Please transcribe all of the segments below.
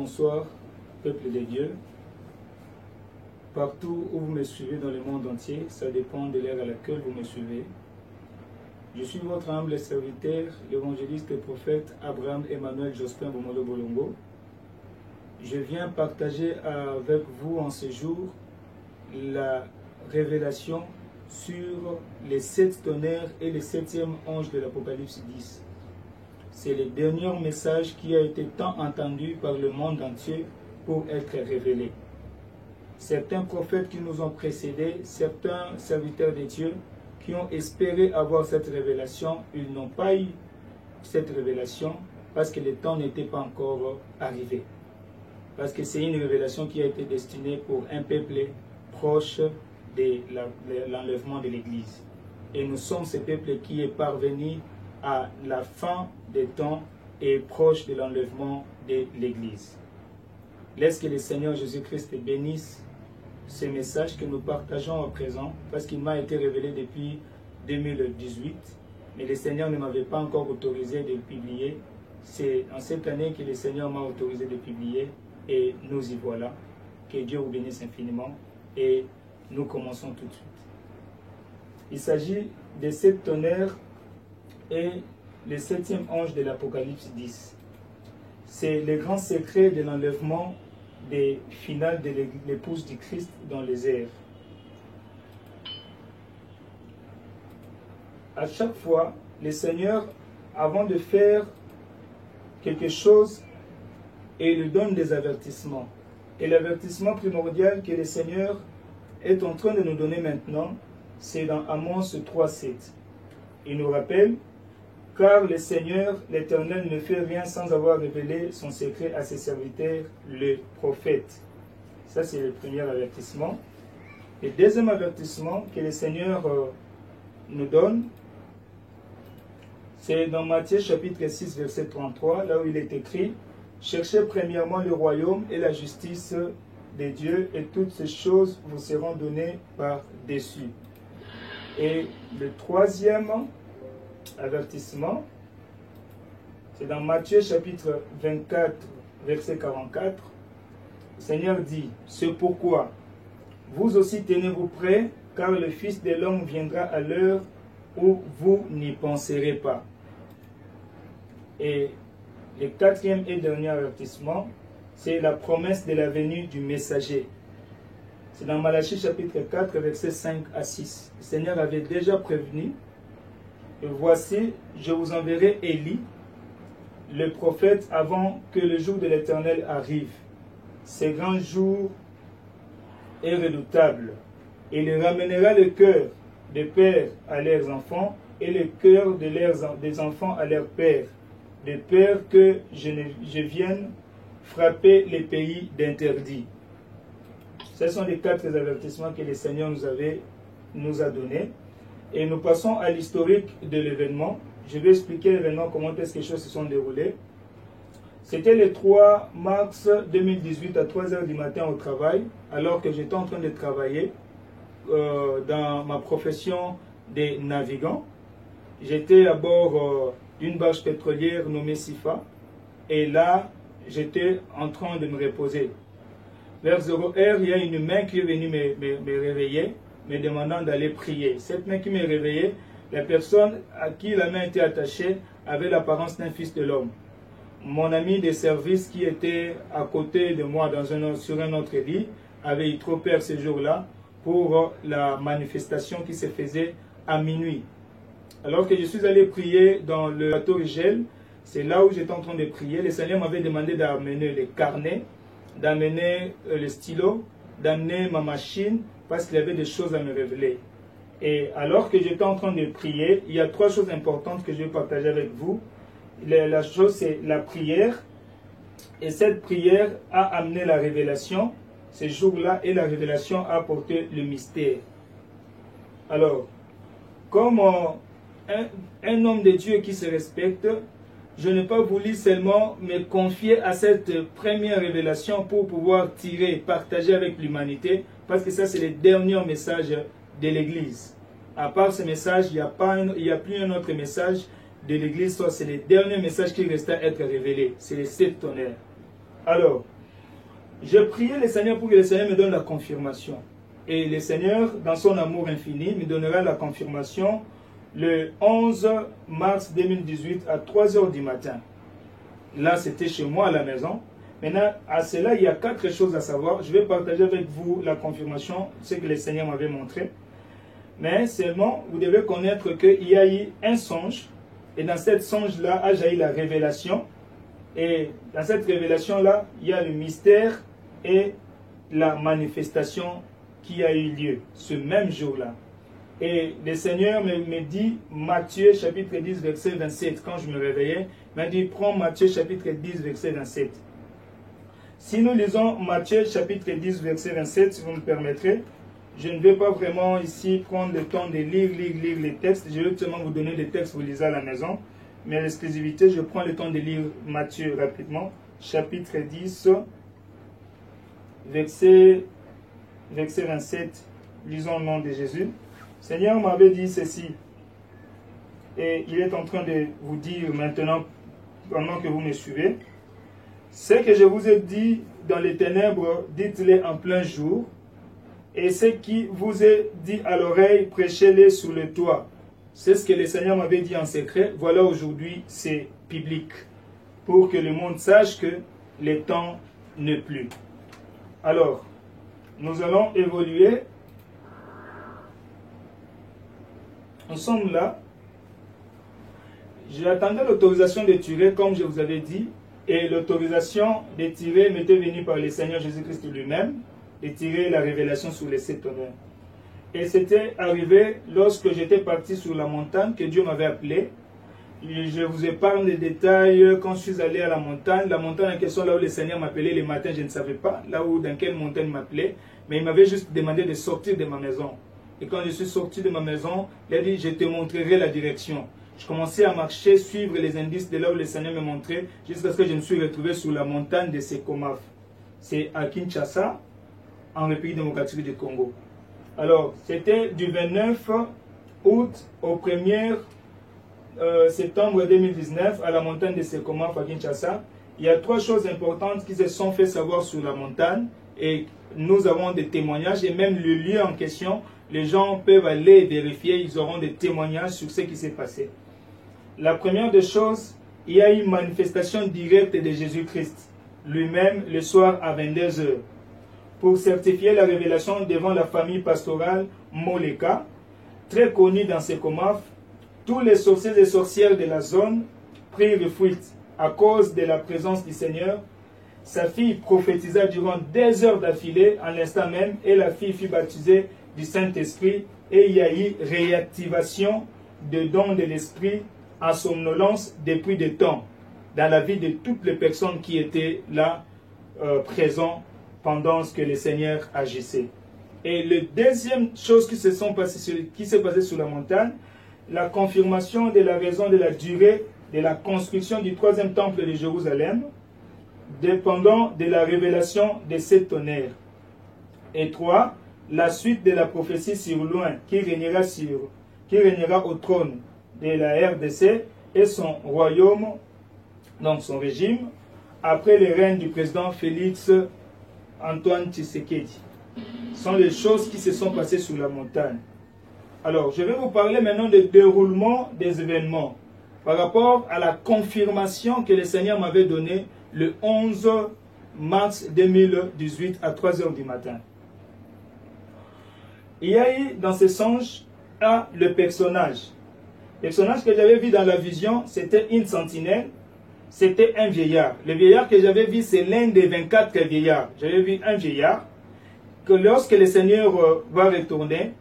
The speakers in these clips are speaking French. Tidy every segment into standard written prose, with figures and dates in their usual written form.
bonsoir, peuple de Dieu. Partout où vous me suivez dans le monde entier, ça dépend de l'ère à laquelle vous me suivez. Je suis votre humble serviteur, l'évangéliste et prophète Abraham Emmanuel Jospin Bomolo Bolongo. Je viens partager avec vous en ce jour la révélation sur les 7 tonnerres et le 7e ange de l'Apocalypse 10. C'est le dernier message qui a été tant entendu par le monde entier pour être révélé. Certains prophètes qui nous ont précédés, certains serviteurs de Dieu qui ont espéré avoir cette révélation, ils n'ont pas eu cette révélation parce que le temps n'était pas encore arrivé. Parce que c'est une révélation qui a été destinée pour un peuple proche de l'enlèvement de l'Église. Et nous sommes ce peuple qui est parvenu à la fin des temps et proche de l'enlèvement de l'Église. Laisse que le Seigneur Jésus-Christ bénisse ce message que nous partageons à présent, parce qu'il m'a été révélé depuis 2018, mais le Seigneur ne m'avait pas encore autorisé de publier. C'est en cette année que le Seigneur m'a autorisé de publier, et nous y voilà. Que Dieu vous bénisse infiniment, et nous commençons tout de suite. Il s'agit des 7 tonnerres et le 7e ange de l'Apocalypse 10. C'est le grand secret de l'enlèvement des finales de l'épouse du Christ dans les airs. À chaque fois, le Seigneur, avant de faire quelque chose, il nous donne des avertissements. Et l'avertissement primordial que le Seigneur est en train de nous donner maintenant, c'est dans Amos 3,7. Il nous rappelle: car le Seigneur, l'Éternel, ne fait rien sans avoir révélé son secret à ses serviteurs, le prophète. Ça, c'est le premier avertissement. Le deuxième avertissement que le Seigneur nous donne, c'est dans Matthieu chapitre 6, verset 33, là où il est écrit: cherchez premièrement le royaume et la justice de Dieu, et toutes ces choses vous seront données par-dessus. Et le troisième avertissement, c'est dans Matthieu chapitre 24, verset 44. Le Seigneur dit: c'est pourquoi vous aussi tenez-vous prêts, car le Fils de l'homme viendra à l'heure où vous n'y penserez pas. Et le quatrième et dernier avertissement, c'est la promesse de la venue du messager. C'est dans Malachie chapitre 4, versets 5 à 6. Le Seigneur avait déjà prévenu: et voici, je vous enverrai Élie, le prophète, avant que le jour de l'Éternel arrive. Ce grand jour est redoutable. Il ramènera le cœur des pères à leurs enfants et le cœur des enfants à leurs pères, de peur que je vienne frapper les pays d'interdit. Ce sont les 4 avertissements que le Seigneur nous a donnés. Et nous passons à l'historique de l'événement. Je vais expliquer l'événement, comment est-ce que les choses se sont déroulées. C'était le 3 mars 2018 à 3 h du matin au travail, alors que j'étais en train de travailler dans ma profession de navigant. J'étais à bord d'une barge pétrolière nommée Sifa, et là, j'étais en train de me reposer. Vers 0h, il y a une main qui est venue me réveiller, me demandant d'aller prier. Cette main qui m'a réveillé, la personne à qui la main était attachée avait l'apparence d'un fils de l'homme. Mon ami de service qui était à côté de moi sur un autre lit avait eu trop peur ce jour-là pour la manifestation qui se faisait à minuit. Alors que je suis allé prier dans le bateau Rigel, c'est là où j'étais en train de prier. Le Seigneur m'avait demandé d'amener les carnets, d'amener le stylo, d'amener ma machine, parce qu'il y avait des choses à me révéler. Et alors que j'étais en train de prier, il y a 3 choses importantes que je vais partager avec vous. La chose, c'est la prière. Et cette prière a amené la révélation ce jour-là, et la révélation a apporté le mystère. Alors, comme un homme de Dieu qui se respecte, je n'ai pas voulu seulement me confier à cette première révélation pour pouvoir partager avec l'humanité, parce que ça, c'est le dernier message de l'Église. À part ce message, il n'y a plus un autre message de l'Église, soit c'est le dernier message qui reste à être révélé. C'est les 7 tonnerres. Alors, Je priais le Seigneur pour que le Seigneur me donne la confirmation. Et le Seigneur, dans son amour infini, me donnera la confirmation le 11 mars 2018 à 3 h du matin. Là, c'était chez moi à la maison. Maintenant, à cela, il y a 4 choses à savoir. Je vais partager avec vous la confirmation, ce que le Seigneur m'avait montré. Mais seulement, vous devez connaître qu'il y a eu un songe. Et dans cette songe-là, a jailli la révélation. Et dans cette révélation-là, il y a le mystère et la manifestation qui a eu lieu ce même jour-là. Et le Seigneur me dit, Matthieu chapitre 10, verset 27, quand je me réveillais, il m'a dit, prends Matthieu chapitre 10, verset 27. Si nous lisons Matthieu chapitre 10, verset 27, si vous me permettrez, je ne vais pas vraiment ici prendre le temps de lire les textes. Je vais seulement vous donner des textes, vous lisez à la maison. Mais l'exclusivité, je prends le temps de lire Matthieu rapidement. Chapitre 10, verset 27. Lisons le nom de Jésus. Seigneur m'avait dit ceci. Et il est en train de vous dire maintenant, pendant que vous me suivez. Ce que je vous ai dit dans les ténèbres, dites-les en plein jour. Et ce qui vous est dit à l'oreille, prêchez-les sous le toit. C'est ce que le Seigneur m'avait dit en secret. Voilà, aujourd'hui, c'est public. Pour que le monde sache que le temps n'est plus. Alors, nous allons évoluer. Nous sommes là. J'attendais l'autorisation de tirer, comme je vous avais dit. Et l'autorisation de tirer m'était venue par le Seigneur Jésus-Christ lui-même. De tirer la révélation sur les 7 tonnerres. Et c'était arrivé lorsque j'étais parti sur la montagne que Dieu m'avait appelé. Et je vous épargne les détails quand je suis allé à la montagne. La montagne en question, là où le Seigneur m'appelait les matins, je ne savais pas. Là où, dans quelle montagne il m'appelait. Mais il m'avait juste demandé de sortir de ma maison. Et quand je suis sorti de ma maison, il a dit, je te montrerai la direction. Je commençais à marcher, suivre les indices de là où le Seigneur me montrait, jusqu'à ce que je me suis retrouvé sur la montagne de Sekomaf. C'est à Kinshasa, en République démocratique du Congo. Alors, c'était du 29 août au 1er septembre 2019 à la montagne de Sekomaf à Kinshasa. Il y a 3 choses importantes qui se sont fait savoir sur la montagne et nous avons des témoignages et même le lieu en question, les gens peuvent aller vérifier, ils auront des témoignages sur ce qui s'est passé. La première des choses, il y a eu une manifestation directe de Jésus-Christ lui-même le soir à 22 h pour certifier la révélation devant la famille pastorale Moleka, très connue dans Sekomaf. Tous les sorciers et sorcières de la zone prirent fuite à cause de la présence du Seigneur. Sa fille prophétisa durant des heures d'affilée, en l'instant même, et la fille fut baptisée du Saint-Esprit, et il y a eu réactivation de dons de l'Esprit en somnolence depuis des temps, dans la vie de toutes les personnes qui étaient là, présentes, pendant ce que le Seigneur agissait. Et la deuxième chose qui s'est passée sur la montagne, la confirmation de la raison de la durée de la construction du 3e temple de Jérusalem, dépendant de la révélation de 7 tonnerres. Et 3, la suite de la prophétie sur loin, qui régnera au trône de la RDC et son royaume, donc son régime, après le règne du président Félix Antoine Tshisekedi. Ce sont les choses qui se sont passées sur la montagne. Alors, je vais vous parler maintenant du déroulement des événements par rapport à la confirmation que le Seigneur m'avait donnée le 11 mars 2018 à 3 h du matin. Il y a eu dans ce songe le personnage. Le personnage que j'avais vu dans la vision, c'était une sentinelle. C'était un vieillard. Le vieillard que j'avais vu, c'est l'un des 24 vieillards. J'avais vu un vieillard que lorsque le Seigneur va retourner,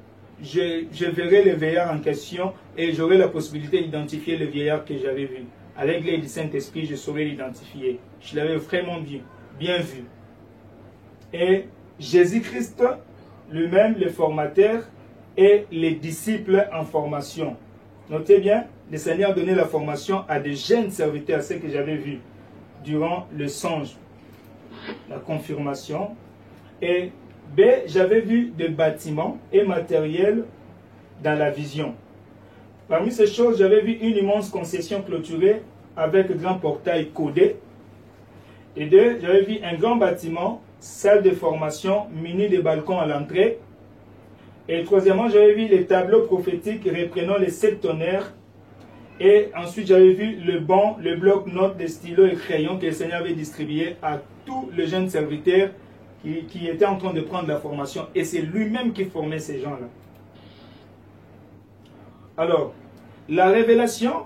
je verrai le vieillard en question et j'aurai la possibilité d'identifier le vieillard que j'avais vu. Avec l'aide du Saint-Esprit, je saurais l'identifier. Je l'avais vraiment bien vu. Et Jésus-Christ lui-même, le formateur, et les disciples en formation. Notez bien, le Seigneur a donné la formation à des jeunes serviteurs, ce que j'avais vu durant le songe, la confirmation. Et B, j'avais vu des bâtiments et matériels dans la vision. Parmi ces choses, j'avais vu une immense concession clôturée avec un grand portail codé. Et 2, j'avais vu un grand bâtiment salle de formation munie de balcons à l'entrée. Et troisièmement, j'avais vu les tableaux prophétiques reprenant les 7 tonnerres. Et ensuite, j'avais vu le banc, le bloc-notes, les stylos et crayons que le Seigneur avait distribués à tous les jeunes serviteurs qui étaient en train de prendre la formation. Et c'est lui-même qui formait ces gens-là. Alors, la révélation,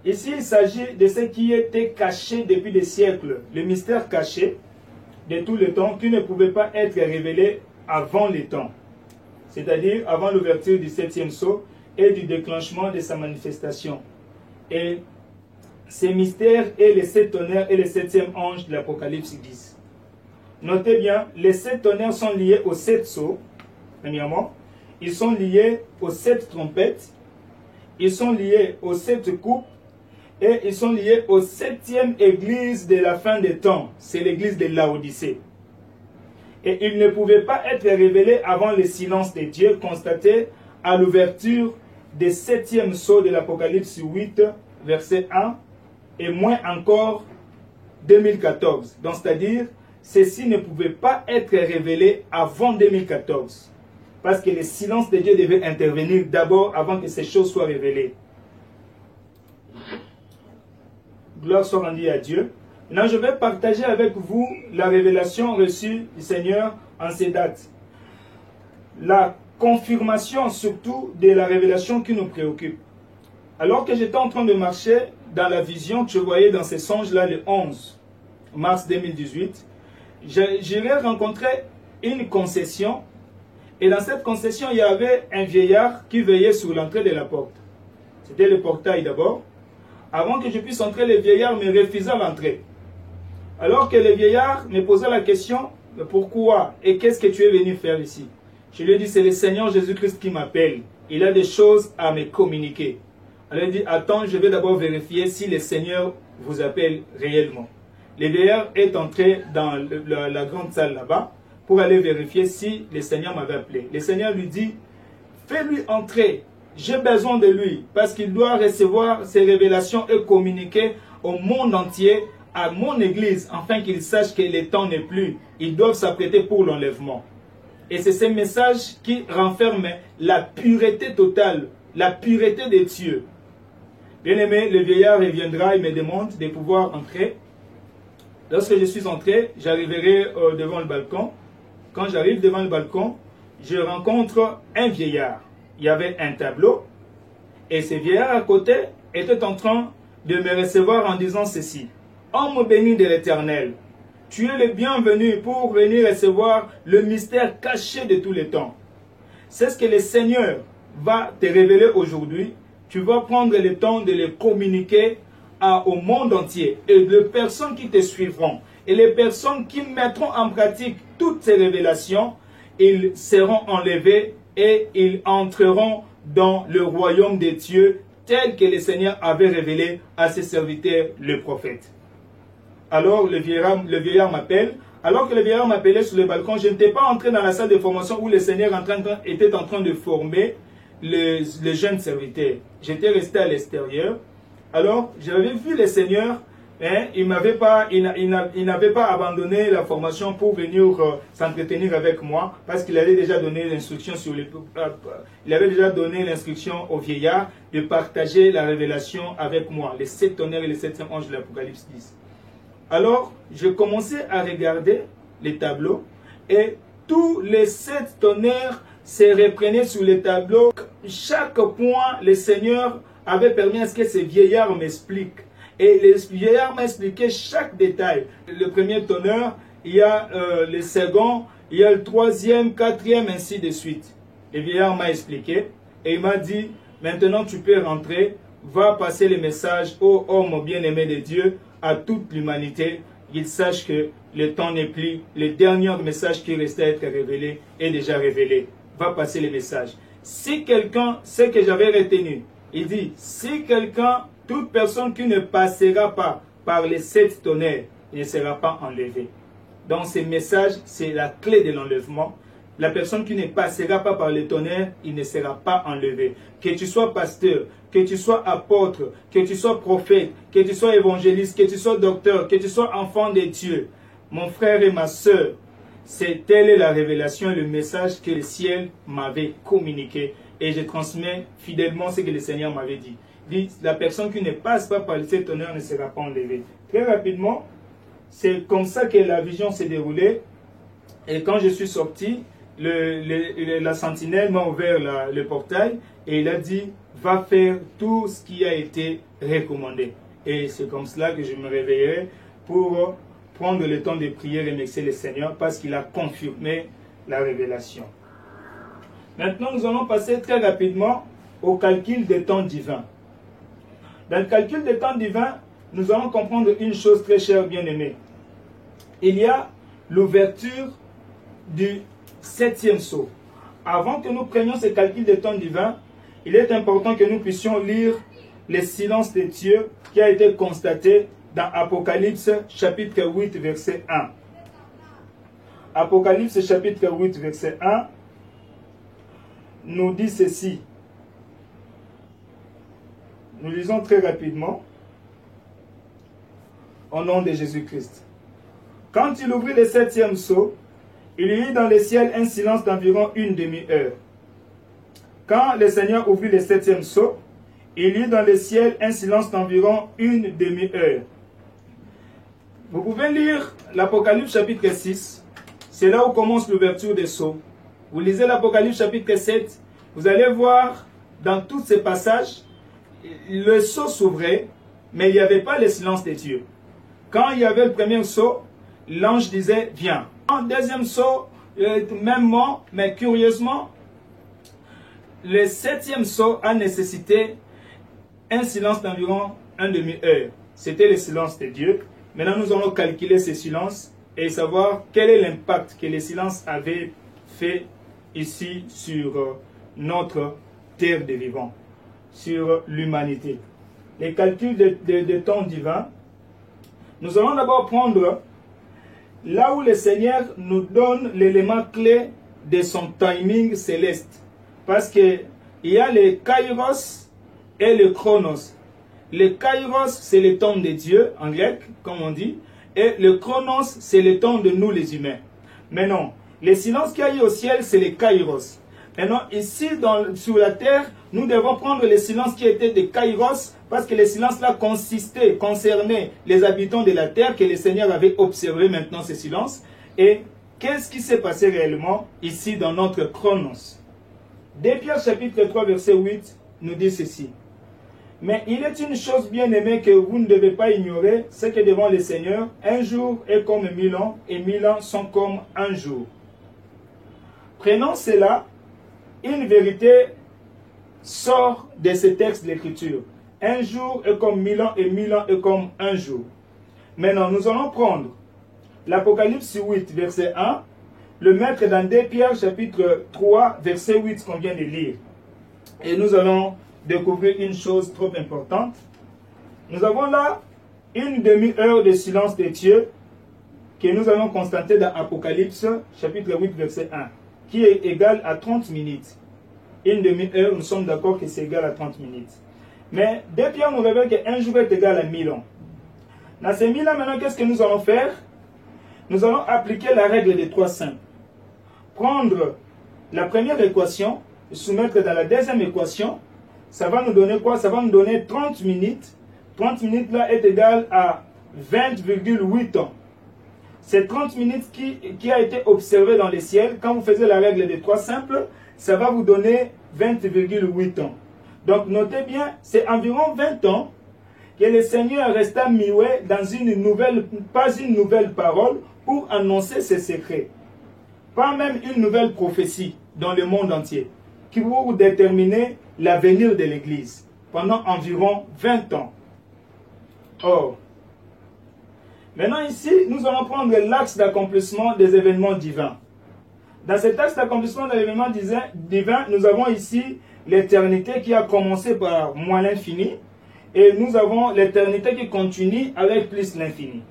ici, il s'agit de ce qui était caché depuis des siècles. Le mystère caché de tout le temps qui ne pouvait pas être révélé avant les temps. C'est-à-dire avant l'ouverture du 7e sceau et du déclenchement de sa manifestation. Et ces mystères et les 7 tonnerres et les 7e ange de l'Apocalypse 10. Notez bien, les 7 tonnerres sont liés aux 7 sceaux, premièrement. Ils sont liés aux 7 trompettes. Ils sont liés aux 7 coupes. Et ils sont liés aux 7e église de la fin des temps. C'est l'église de Laodicée. Et ils ne pouvaient pas être révélés avant le silence de Dieu constaté à l'ouverture des 7e sceaux de l'Apocalypse 8, verset 1, et moins encore 2014. Donc, c'est-à-dire, ceci ne pouvait pas être révélé avant 2014. Parce que le silence de Dieu devait intervenir d'abord avant que ces choses soient révélées. Gloire soit rendue à Dieu. Maintenant, je vais partager avec vous la révélation reçue du Seigneur en ces dates. La confirmation surtout de la révélation qui nous préoccupe. Alors que j'étais en train de marcher dans la vision que je voyais dans ces songes-là le 11 mars 2018, j'irai rencontrer une concession. Et dans cette concession, il y avait un vieillard qui veillait sur l'entrée de la porte. C'était le portail d'abord. Avant que je puisse entrer, le vieillard me refusa l'entrée. Alors que le vieillard me posait la question, pourquoi et qu'est-ce que tu es venu faire ici? Je lui ai dit, c'est le Seigneur Jésus-Christ qui m'appelle. Il a des choses à me communiquer. Alors il dit, attends, je vais d'abord vérifier si le Seigneur vous appelle réellement. Le vieillard est entré dans la grande salle là-bas pour aller vérifier si le Seigneur m'avait appelé. Le Seigneur lui dit, fais-lui entrer. J'ai besoin de lui parce qu'il doit recevoir ses révélations et communiquer au monde entier, à mon église, afin qu'ils sachent que le temps n'est plus. Ils doivent s'apprêter pour l'enlèvement. Et c'est ce message qui renferme la pureté totale, la pureté des cieux. Bien aimé, le vieillard reviendra et me demande de pouvoir entrer. Lorsque je suis entré, j'arriverai devant le balcon. Quand j'arrive devant le balcon, je rencontre un vieillard. Il y avait un tableau et ce vieillard à côté était en train de me recevoir en disant ceci. Homme béni de l'Éternel, tu es le bienvenu pour venir recevoir le mystère caché de tous les temps. C'est ce que le Seigneur va te révéler aujourd'hui. Tu vas prendre le temps de le communiquer au monde entier et les personnes qui te suivront et les personnes qui mettront en pratique toutes ces révélations, ils seront enlevés et ils entreront dans le royaume des dieux tel que le Seigneur avait révélé à ses serviteurs, les prophètes. Alors le vieillard m'appelle. Alors que le vieillard m'appelait sur le balcon, je n'étais pas entré dans la salle de formation où le Seigneur était en train de former les jeunes serviteurs. J'étais resté à l'extérieur. Alors j'avais vu le Seigneur. Il n'avait pas abandonné la formation pour venir s'entretenir avec moi parce qu'il avait déjà donné l'instruction au vieillard de partager la révélation avec moi, les 7 tonnerres et les 7e anges de l'Apocalypse 10. Alors, je commençais à regarder les tableaux et tous les 7 tonnerres se reprenaient sur les tableaux. Chaque point, le Seigneur avait permis à ce que ce vieillard m'explique. Et le vieillard m'a expliqué chaque détail. Le premier tonnerre, il y a le second, il y a le troisième, quatrième, ainsi de suite. Le vieillard m'a expliqué et il m'a dit, maintenant tu peux rentrer, va passer le message ô homme bien-aimé de Dieu à toute l'humanité. Qu'ils sachent que le temps n'est plus, le dernier message qui restait à être révélé est déjà révélé. Va passer le message. Si quelqu'un, ce que j'avais retenu, il dit, si quelqu'un, toute personne qui ne passera pas par les 7 tonnerres ne sera pas enlevée. Donc ce message, c'est la clé de l'enlèvement. La personne qui ne passera pas par les tonnerres, il ne sera pas enlevé. Que tu sois pasteur, que tu sois apôtre, que tu sois prophète, que tu sois évangéliste, que tu sois docteur, que tu sois enfant de Dieu. mon frère et ma sœur, telle est la révélation et le message que le ciel m'avait communiqué. Et je transmets fidèlement ce que le Seigneur m'avait dit. Dit, la personne qui ne passe pas par cet honneur ne sera pas enlevée. Très rapidement, c'est comme ça que la vision s'est déroulée. Et quand je suis sorti, la sentinelle m'a ouvert le portail et il a dit, va faire tout ce qui a été recommandé. Et c'est comme cela que je me réveillerai pour prendre le temps de prier et remercier le Seigneur parce qu'il a confirmé la révélation. Maintenant, nous allons passer très rapidement au calcul des temps divins. Dans le calcul des temps divins, nous allons comprendre une chose très chère, bien-aimée. Il y a l'ouverture du 7e sceau. Avant que nous prenions ce calcul des temps divins, il est important que nous puissions lire le silence de Dieu qui a été constaté dans Apocalypse chapitre 8, verset 1. Apocalypse chapitre 8, verset 1 nous dit ceci. Nous lisons très rapidement au nom de Jésus-Christ. Quand il ouvrit le 7e sceau, il y eut dans le ciel un silence d'environ une demi-heure. Quand le Seigneur ouvrit le 7e sceau, il y eut dans le ciel un silence d'environ une demi-heure. Vous pouvez lire l'Apocalypse chapitre 6. C'est là où commence l'ouverture des sceaux. Vous lisez l'Apocalypse chapitre 7. Vous allez voir dans tous ces passages, le sceau s'ouvrait, mais il n'y avait pas le silence de Dieu. Quand il y avait le premier sceau, l'ange disait « Viens ». En deuxième sceau, même mot, mais curieusement, le 7e sceau a nécessité un silence d'environ une demi-heure. C'était le silence de Dieu. Maintenant, nous allons calculer ce silence et savoir quel est l'impact que le silence avait fait ici sur notre terre des vivants, sur l'humanité. Les calculs de temps divin, nous allons d'abord prendre là où le Seigneur nous donne l'élément clé de son timing céleste. Parce qu'il y a le kairos et le chronos. Le kairos, c'est le temps de Dieu, en grec, comme on dit. Et le chronos, c'est le temps de nous, les humains. Mais non, le silence qu'il y a eu au ciel, c'est le kairos. Maintenant, ici, sur la terre, nous devons prendre le silence qui était de kairos, parce que le silence-là concernait les habitants de la terre, que le Seigneur avait observé maintenant ce silence. Et qu'est-ce qui s'est passé réellement ici dans notre chronos? 2 Pierre chapitre 3, verset 8 nous dit ceci. Mais il est une chose bien aimée que vous ne devez pas ignorer, c'est que devant le Seigneur, un jour est comme 1000 ans, et 1000 ans sont comme un jour. Prenons cela, une vérité sort de ce texte de l'Écriture. Un jour est comme 1000 ans, et 1000 ans est comme un jour. Maintenant, nous allons prendre l'Apocalypse 8, verset 1, le mettre dans 2 Pierre chapitre 3, verset 8 qu'on vient de lire. Et nous allons découvrir une chose trop importante. Nous avons là une demi-heure de silence de Dieu que nous allons constater dans Apocalypse chapitre 8, verset 1, qui est égal à 30 minutes. Une demi-heure, nous sommes d'accord que c'est égal à 30 minutes. Mais 2 Pierre nous révèle qu'un jour est égal à 1000 ans. Dans ces 1000 ans, maintenant, qu'est-ce que nous allons faire? Nous allons appliquer la règle des 3 simples. Prendre la première équation, soumettre dans la deuxième équation, ça va nous donner quoi? Ça va nous donner 30 minutes. 30 minutes là est égal à 20,8 ans. C'est 30 minutes qui a été observé dans le ciel. Quand vous faites la règle des 3 simples, ça va vous donner 20,8 ans. Donc notez bien, c'est environ 20 ans que le Seigneur resta muet dans pas une nouvelle parole pour annoncer ses secrets. Pas même une nouvelle prophétie dans le monde entier qui pour déterminer l'avenir de l'Église pendant environ 20 ans. Or, maintenant ici, nous allons prendre l'axe d'accomplissement des événements divins. Dans cet axe d'accomplissement des événements divins, nous avons ici l'éternité qui a commencé par moins l'infini et nous avons l'éternité qui continue avec plus l'infini.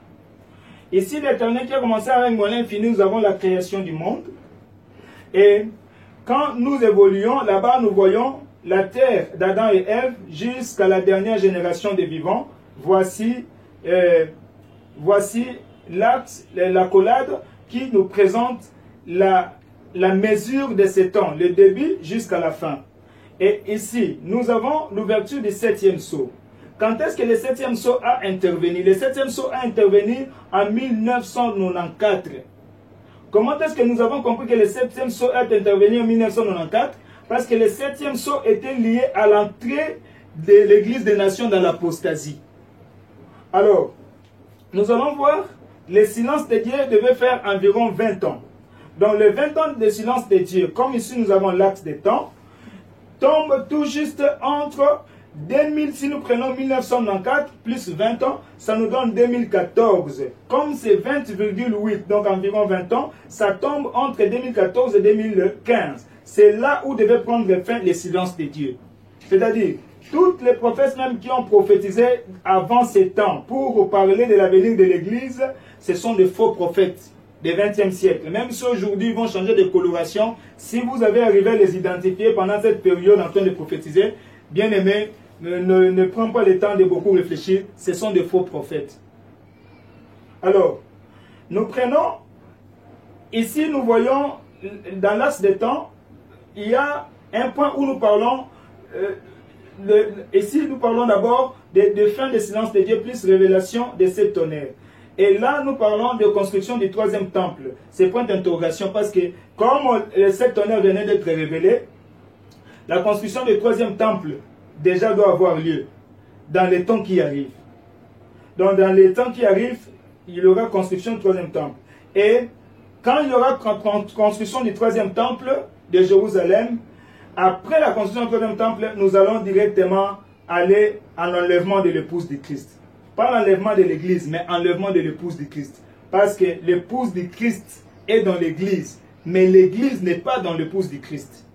Ici, l'éternité qui a commencé avec moins l'infini, nous avons la création du monde. Et quand nous évoluons, là-bas, nous voyons la terre d'Adam et Ève jusqu'à la dernière génération des vivants. Voici l'accolade qui nous présente la mesure de ces temps, le début jusqu'à la fin. Et ici, nous avons l'ouverture du 7e sceau. Quand est-ce que le 7e sceau a intervenu? Le 7e sceau a intervenu en 1994. Comment est-ce que nous avons compris que le 7e sceau est intervenu en 1994? Parce que le 7e sceau était lié à l'entrée de l'Église des Nations dans l'apostasie. Alors, nous allons voir, le silence de Dieu devait faire environ 20 ans. Donc, les 20 ans de silence de Dieu, comme ici nous avons l'axe des temps, tombe tout juste entre 2000, si nous prenons 1994 plus 20 ans, ça nous donne 2014. Comme c'est 20,8, donc environ 20 ans, ça tombe entre 2014 et 2015. C'est là où devait prendre fin le silence de Dieu. C'est-à-dire, tous les prophètes même qui ont prophétisé avant ces temps pour parler de l'avenir de l'Église, ce sont des faux prophètes du XXe siècle. Même si aujourd'hui ils vont changer de coloration, si vous avez arrivé à les identifier pendant cette période en train de prophétiser, bien aimé, ne prends pas le temps de beaucoup réfléchir, ce sont des faux prophètes. Alors, nous prenons, ici nous voyons, dans l'axe des temps, il y a un point où nous parlons, ici nous parlons d'abord de fin de silence de Dieu plus révélation de ces tonnerres. Et là nous parlons de construction du 3e temple. C'est point d'interrogation parce que comme les 7 tonnerres venaient d'être révélés, la construction du 3e temple déjà doit avoir lieu dans les temps qui arrivent. Donc dans les temps qui arrivent, il y aura construction du 3e temple. Et quand il y aura construction du 3e temple de Jérusalem, après la construction du 3e temple, nous allons directement aller à l'enlèvement de l'épouse du Christ. Pas l'enlèvement de l'église, mais l'enlèvement de l'épouse du Christ. Parce que l'épouse du Christ est dans l'église, mais l'église n'est pas dans l'épouse du Christ.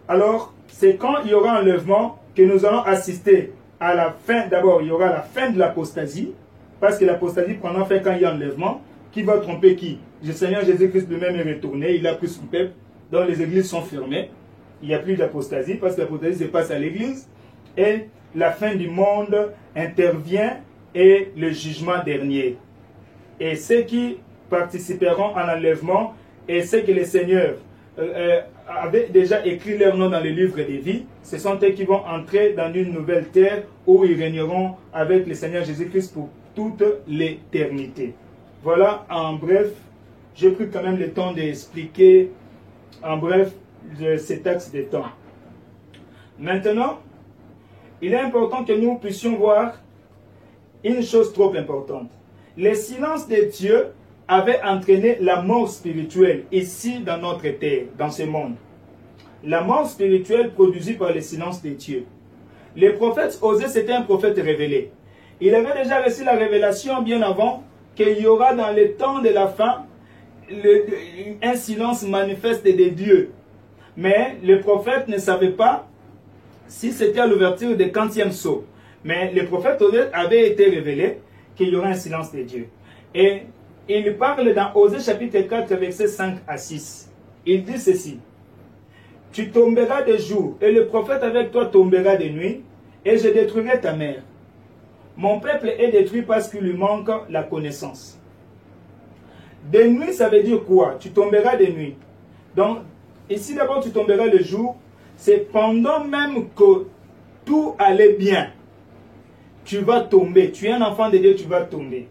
Alors, c'est quand il y aura enlèvement que nous allons assister à la fin. D'abord, il y aura la fin de l'apostasie, parce que l'apostasie prendra fin quand il y a enlèvement. Qui va tromper qui? Le Seigneur Jésus-Christ lui-même est retourné, il a pris son peuple, dont les églises sont fermées. Il n'y a plus d'apostasie, parce que l'apostasie se passe à l'église. Et la fin du monde intervient et le jugement dernier. Et ceux qui participeront à l'enlèvement et ceux que le Seigneur avait déjà écrit leur nom dans le livre des vies, ce sont eux qui vont entrer dans une nouvelle terre où ils régneront avec le Seigneur Jésus-Christ pour toute l'éternité. Voilà, en bref, j'ai pris quand même le temps d'expliquer en bref cet axe de temps. Maintenant, il est important que nous puissions voir une chose trop importante. Le silence de Dieu avait entraîné la mort spirituelle ici dans notre terre, dans ce monde. La mort spirituelle produite par le silence de Dieu. Le prophète Osée, c'était un prophète révélé. Il avait déjà reçu la révélation bien avant qu'il y aura dans le temps de la fin un silence manifeste de Dieu. Mais le prophète ne savait pas si c'était à l'ouverture du 40e sceau. Mais le prophète Osée avait été révélé qu'il y aura un silence de Dieu. Et il parle dans Osée chapitre 4, versets 5 à 6. Il dit ceci. Tu tomberas de jour, et le prophète avec toi tombera de nuit, et je détruirai ta mère. Mon peuple est détruit parce qu'il lui manque la connaissance. De nuit, ça veut dire quoi? Tu tomberas de nuit. Donc, ici d'abord, tu tomberas le jour. C'est pendant même que tout allait bien. Tu vas tomber. Tu es un enfant de Dieu, tu vas tomber.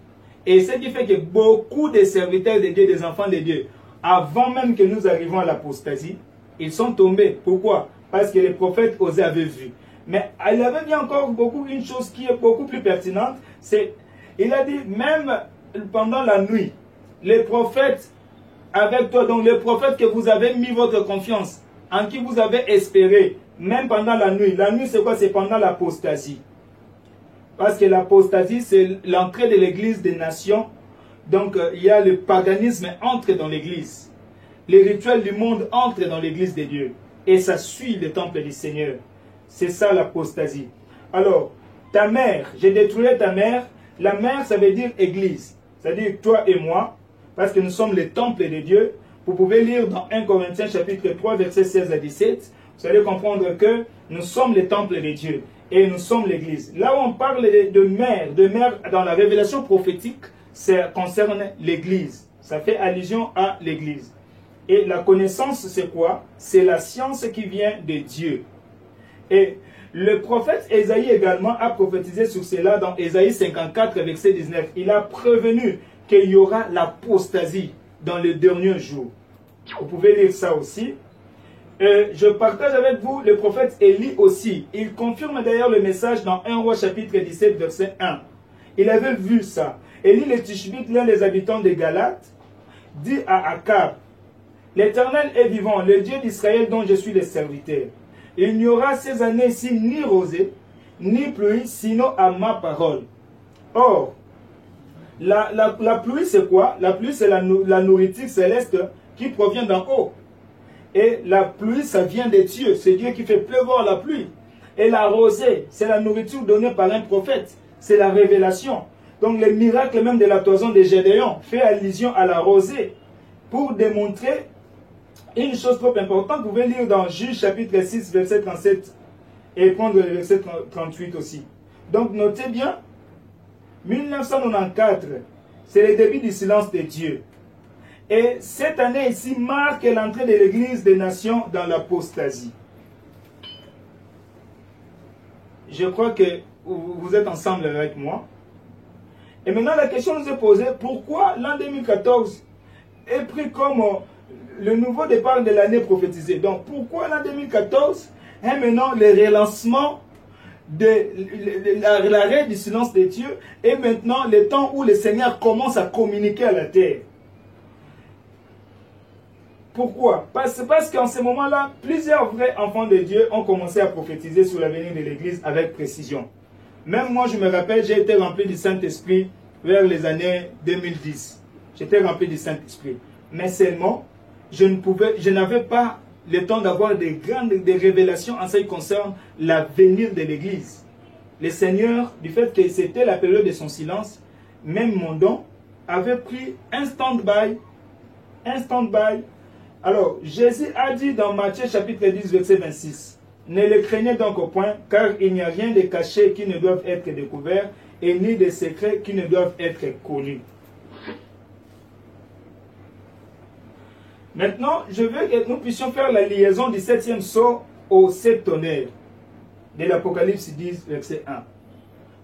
Et ce qui fait que beaucoup de serviteurs de Dieu, des enfants de Dieu, avant même que nous arrivions à l'apostasie, ils sont tombés. Pourquoi? Parce que les prophètes Osée avaient vu. Mais il avait dit encore une chose qui est beaucoup plus pertinente. C'est, il a dit, même pendant la nuit, les prophètes avec toi, donc les prophètes que vous avez mis votre confiance, en qui vous avez espéré, même pendant la nuit. La nuit, c'est quoi? C'est pendant l'apostasie. Parce que l'apostasie, c'est l'entrée de l'église des nations. Donc, il y a le paganisme entre dans l'église. Les rituels du monde entrent dans l'église de Dieu. Et ça suit le temple du Seigneur. C'est ça l'apostasie. Alors, ta mère, j'ai détruit ta mère. La mère, ça veut dire église. C'est-à-dire toi et moi. Parce que nous sommes le temple de Dieu. Vous pouvez lire dans 1 Corinthiens chapitre 3, versets 16 à 17. Vous allez comprendre que nous sommes le temple de Dieu. Et nous sommes l'église. Là où on parle de mère dans la révélation prophétique, ça concerne l'Église. Ça fait allusion à l'Église. Et la connaissance, c'est quoi? C'est la science qui vient de Dieu. Et le prophète Ésaïe également a prophétisé sur cela dans Ésaïe 54, verset 19. Il a prévenu qu'il y aura l'apostasie dans les derniers jours. Vous pouvez lire ça aussi. Je partage avec vous le prophète Élie aussi. Il confirme d'ailleurs le message dans 1 Roi chapitre 17, verset 1. Il avait vu ça. Élie le Tishbite, l'un des habitants de Galate, dit à Akab, l'Éternel est vivant, le Dieu d'Israël dont je suis le serviteur. Il n'y aura ces années-ci ni rosée, ni pluie, sinon à ma parole. Or, la pluie c'est quoi? La pluie c'est la nourriture céleste qui provient d'en haut. Et la pluie ça vient de Dieu. C'est Dieu qui fait pleuvoir la pluie. Et la rosée c'est la nourriture donnée par un prophète. C'est la révélation. Donc le miracle même de la toison de Gédéon fait allusion à la rosée pour démontrer une chose trop importante. Vous pouvez lire dans Juge chapitre 6 verset 37 et prendre le verset 38 aussi. Donc notez bien, 1994, c'est le début du silence de Dieu. Et cette année ici marque l'entrée de l'Église des nations dans l'apostasie. Je crois que vous êtes ensemble avec moi. Et maintenant la question nous est posée, pourquoi l'an 2014 est pris comme le nouveau départ de l'année prophétisée? Donc pourquoi l'an 2014 est maintenant le relancement de l'arrêt du silence de Dieu et maintenant le temps où le Seigneur commence à communiquer à la terre? Pourquoi? Parce qu'en ce moment-là, plusieurs vrais enfants de Dieu ont commencé à prophétiser sur l'avenir de l'Église avec précision. Même moi, je me rappelle, j'ai été rempli du Saint-Esprit vers les années 2010. J'étais rempli du Saint-Esprit. Mais seulement, je n'avais pas le temps d'avoir des révélations en ce qui concerne l'avenir de l'Église. Le Seigneur, du fait que c'était la période de son silence, même mon don, avait pris un stand-by. Alors, Jésus a dit dans Matthieu chapitre 10, verset 26, « Ne le craignez donc au point, car il n'y a rien de caché qui ne doive être découvert, et ni de secrets qui ne doivent être connus. » Maintenant, je veux que nous puissions faire la liaison du 7e sceau aux 7 tonnerres de l'Apocalypse 10, verset 1.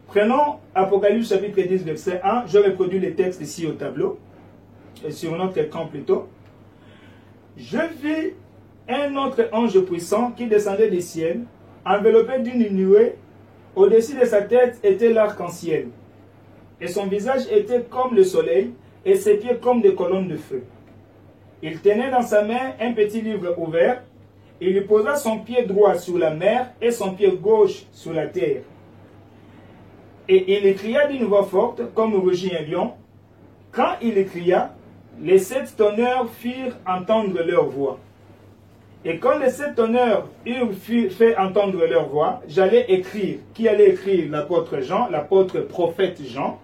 Prenons Apocalypse chapitre 10, verset 1. Je reproduis les textes ici au tableau, et sur notre écran plutôt. Je vis un autre ange puissant qui descendait du ciel, enveloppé d'une nuée. Au-dessus de sa tête était l'arc-en-ciel. Et son visage était comme le soleil, et ses pieds comme des colonnes de feu. Il tenait dans sa main un petit livre ouvert. Il lui posa son pied droit sur la mer et son pied gauche sur la terre. Et il cria d'une voix forte, comme rugit un lion. Quand il cria, les 7 tonnerres firent entendre leur voix. Et quand les 7 tonnerres eurent fait entendre leur voix, j'allais écrire. Qui allait écrire? L'apôtre Jean, l'apôtre prophète Jean.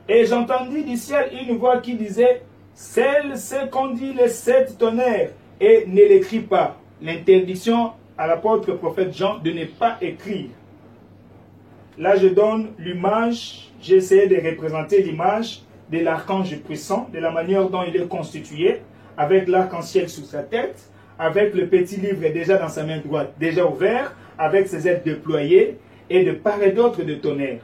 Et j'entendis du ciel une voix qui disait, « Celle ce qu'ont dit les 7 tonnerres, et ne l'écris pas. » L'interdiction à l'apôtre prophète Jean de ne pas écrire. Là, je donne l'image, j'ai essayé de représenter l'image de l'archange puissant, de la manière dont il est constitué, avec l'arc-en-ciel sur sa tête, avec le petit livre déjà dans sa main droite, déjà ouvert, avec ses ailes déployées, et de part et d'autre de tonnerre.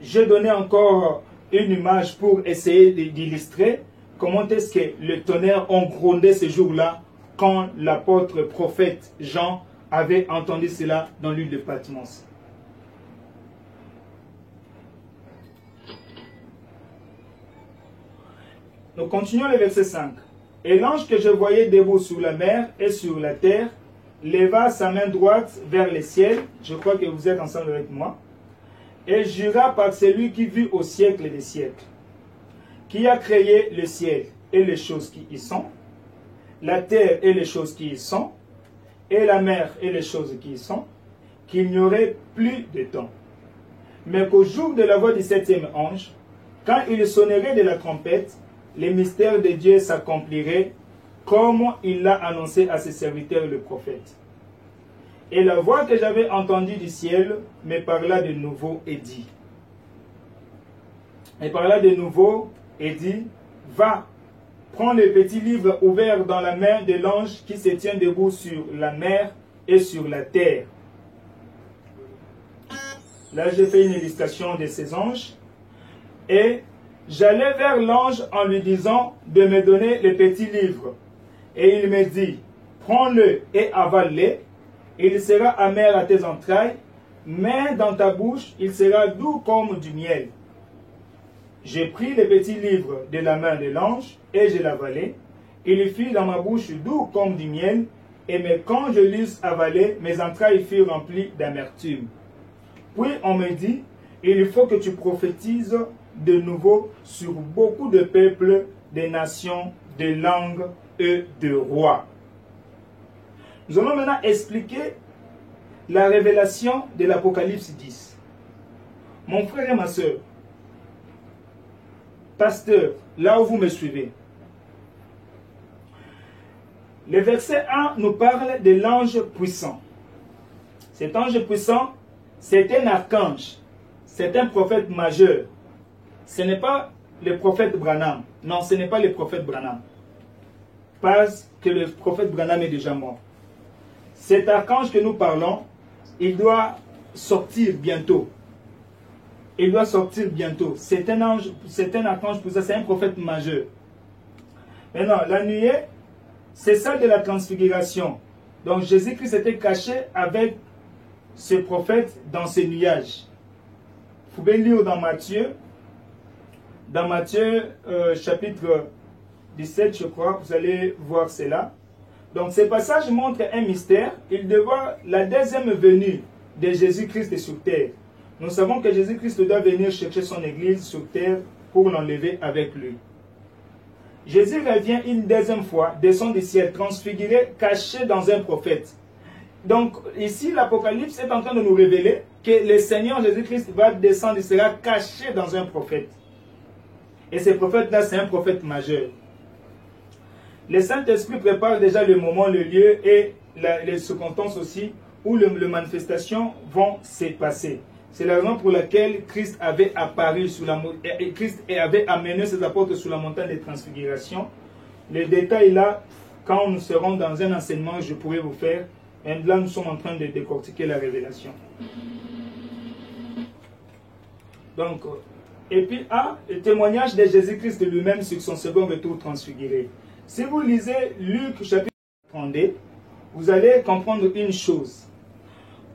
Je donnais encore une image pour essayer d'illustrer comment est-ce que le tonnerre ont grondé ce jour-là quand l'apôtre prophète Jean avait entendu cela dans l'île de Patmos. Nous continuons le verset 5. Et l'ange que je voyais debout sur la mer et sur la terre leva sa main droite vers le ciel. Je crois que vous êtes ensemble avec moi. Et jura par celui qui vit au siècle des siècles, qui a créé le ciel et les choses qui y sont, la terre et les choses qui y sont, et la mer et les choses qui y sont, qu'il n'y aurait plus de temps. Mais qu'au jour de la voix du 7e ange, quand il sonnerait de la trompette, les mystères de Dieu s'accompliraient comme il l'a annoncé à ses serviteurs le prophète. Et la voix que j'avais entendue du ciel me parla de nouveau et dit, va, prends le petit livre ouvert dans la main de l'ange qui se tient debout sur la mer et sur la terre. Là, j'ai fait une illustration de ces anges. Et j'allais vers l'ange en lui disant de me donner le petit livre. Et il me dit, prends-le et avale-le. Il sera amer à tes entrailles, mais dans ta bouche, il sera doux comme du miel. J'ai pris le petit livre de la main de l'ange et je l'avalai. Il fut dans ma bouche doux comme du miel, mais quand je l'eus avalé, mes entrailles furent remplies d'amertume. Puis on me dit, il faut que tu prophétises de nouveau sur beaucoup de peuples, de nations, de langues et de rois. Nous allons maintenant expliquer la révélation de l'Apocalypse 10. Mon frère et ma soeur, pasteur, là où vous me suivez, le verset 1 nous parle de l'ange puissant. Cet ange puissant, c'est un archange, c'est un prophète majeur. Ce n'est pas le prophète Branham. Non, ce n'est pas le prophète Branham. Parce que le prophète Branham est déjà mort. Cet archange que nous parlons, il doit sortir bientôt. Il doit sortir bientôt. C'est un ange, c'est un archange pour ça, c'est un prophète majeur. Maintenant, la nuée, c'est celle de la transfiguration. Donc Jésus-Christ était caché avec ce prophète dans ces nuages. Vous pouvez lire dans Matthieu chapitre 17, je crois, vous allez voir cela. Donc ce passage montre un mystère. Il devait la deuxième venue de Jésus-Christ sur terre. Nous savons que Jésus-Christ doit venir chercher son église sur terre pour l'enlever avec lui. Jésus revient une deuxième fois, descend du ciel, transfiguré, caché dans un prophète. Donc ici, l'Apocalypse est en train de nous révéler que le Seigneur Jésus-Christ va descendre, il sera caché dans un prophète. Et ce prophète-là, c'est un prophète majeur. Le Saint-Esprit prépare déjà le moment, le lieu et les circonstances aussi où les manifestations vont se passer. C'est la raison pour laquelle Christ avait apparu Christ avait amené ses apôtres sur la montagne de transfiguration. Les détails là, quand nous serons dans un enseignement, je pourrai vous faire. Et là, nous sommes en train de décortiquer la révélation. Donc, et puis, le témoignage de Jésus-Christ lui-même sur son second retour transfiguré. Si vous lisez Luc chapitre 32, vous allez comprendre une chose.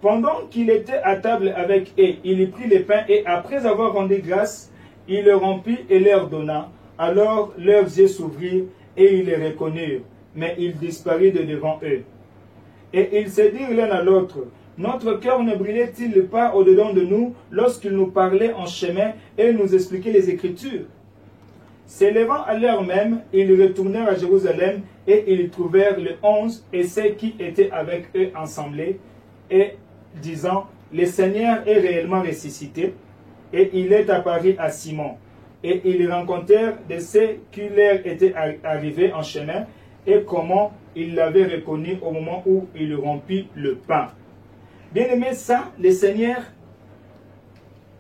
Pendant qu'il était à table avec eux, il prit le pain et après avoir rendu grâce, il le rompit et leur donna. Alors leurs yeux s'ouvrirent et ils le reconnurent, mais il disparut de devant eux. Et ils se dirent l'un à l'autre, notre cœur ne brûlait-il pas au-dedans de nous lorsqu'il nous parlait en chemin et nous expliquait les Écritures? S'élevant à l'heure même, ils retournèrent à Jérusalem et ils trouvèrent les 11 et ceux qui étaient avec eux assemblés et disant, le Seigneur est réellement ressuscité et il est apparu à Simon. Et ils rencontrèrent de ceux qui leur étaient arrivés en chemin et comment il l'avait reconnu au moment où il rompit le pain. Bien aimé, ça, le Seigneur,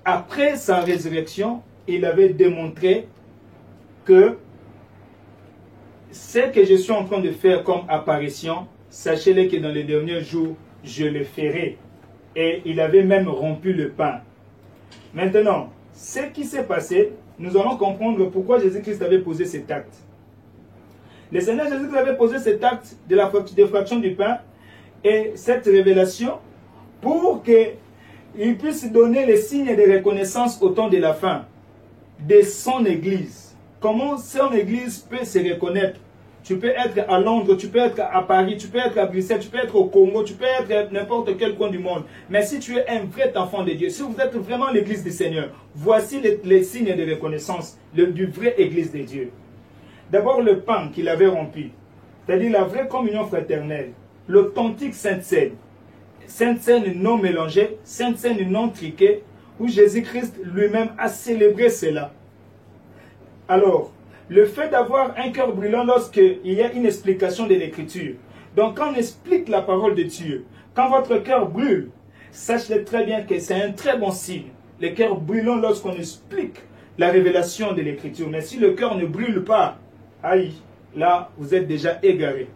après sa résurrection, il avait démontré que ce que je suis en train de faire comme apparition, sachez-le que dans les derniers jours, je le ferai. Et il avait même rompu le pain. Maintenant, ce qui s'est passé, nous allons comprendre pourquoi Jésus-Christ avait posé cet acte. Le Seigneur Jésus-Christ avait posé cet acte de la fraction du pain et cette révélation pour qu'il puisse donner les signes de reconnaissance au temps de la fin de son Église. Comment son Église peut se reconnaître? Tu peux être à Londres, tu peux être à Paris, tu peux être à Bruxelles, tu peux être au Congo, tu peux être n'importe quel coin du monde. Mais si tu es un vrai enfant de Dieu, si vous êtes vraiment l'Église du Seigneur, voici les signes de reconnaissance du vrai Église de Dieu. D'abord le pain qu'il avait rompu, c'est-à-dire la vraie communion fraternelle, l'authentique Sainte Seine. Sainte Seine non mélangée, Sainte Seine non triquée, où Jésus-Christ lui-même a célébré cela. Alors, le fait d'avoir un cœur brûlant lorsqu'il y a une explication de l'Écriture, Donc quand on explique la parole de Dieu, quand votre cœur brûle, sachez très bien que c'est un très bon signe. Le cœur brûlant lorsqu'on explique la révélation de l'Écriture. Mais si le cœur ne brûle pas, aïe, là vous êtes déjà égaré.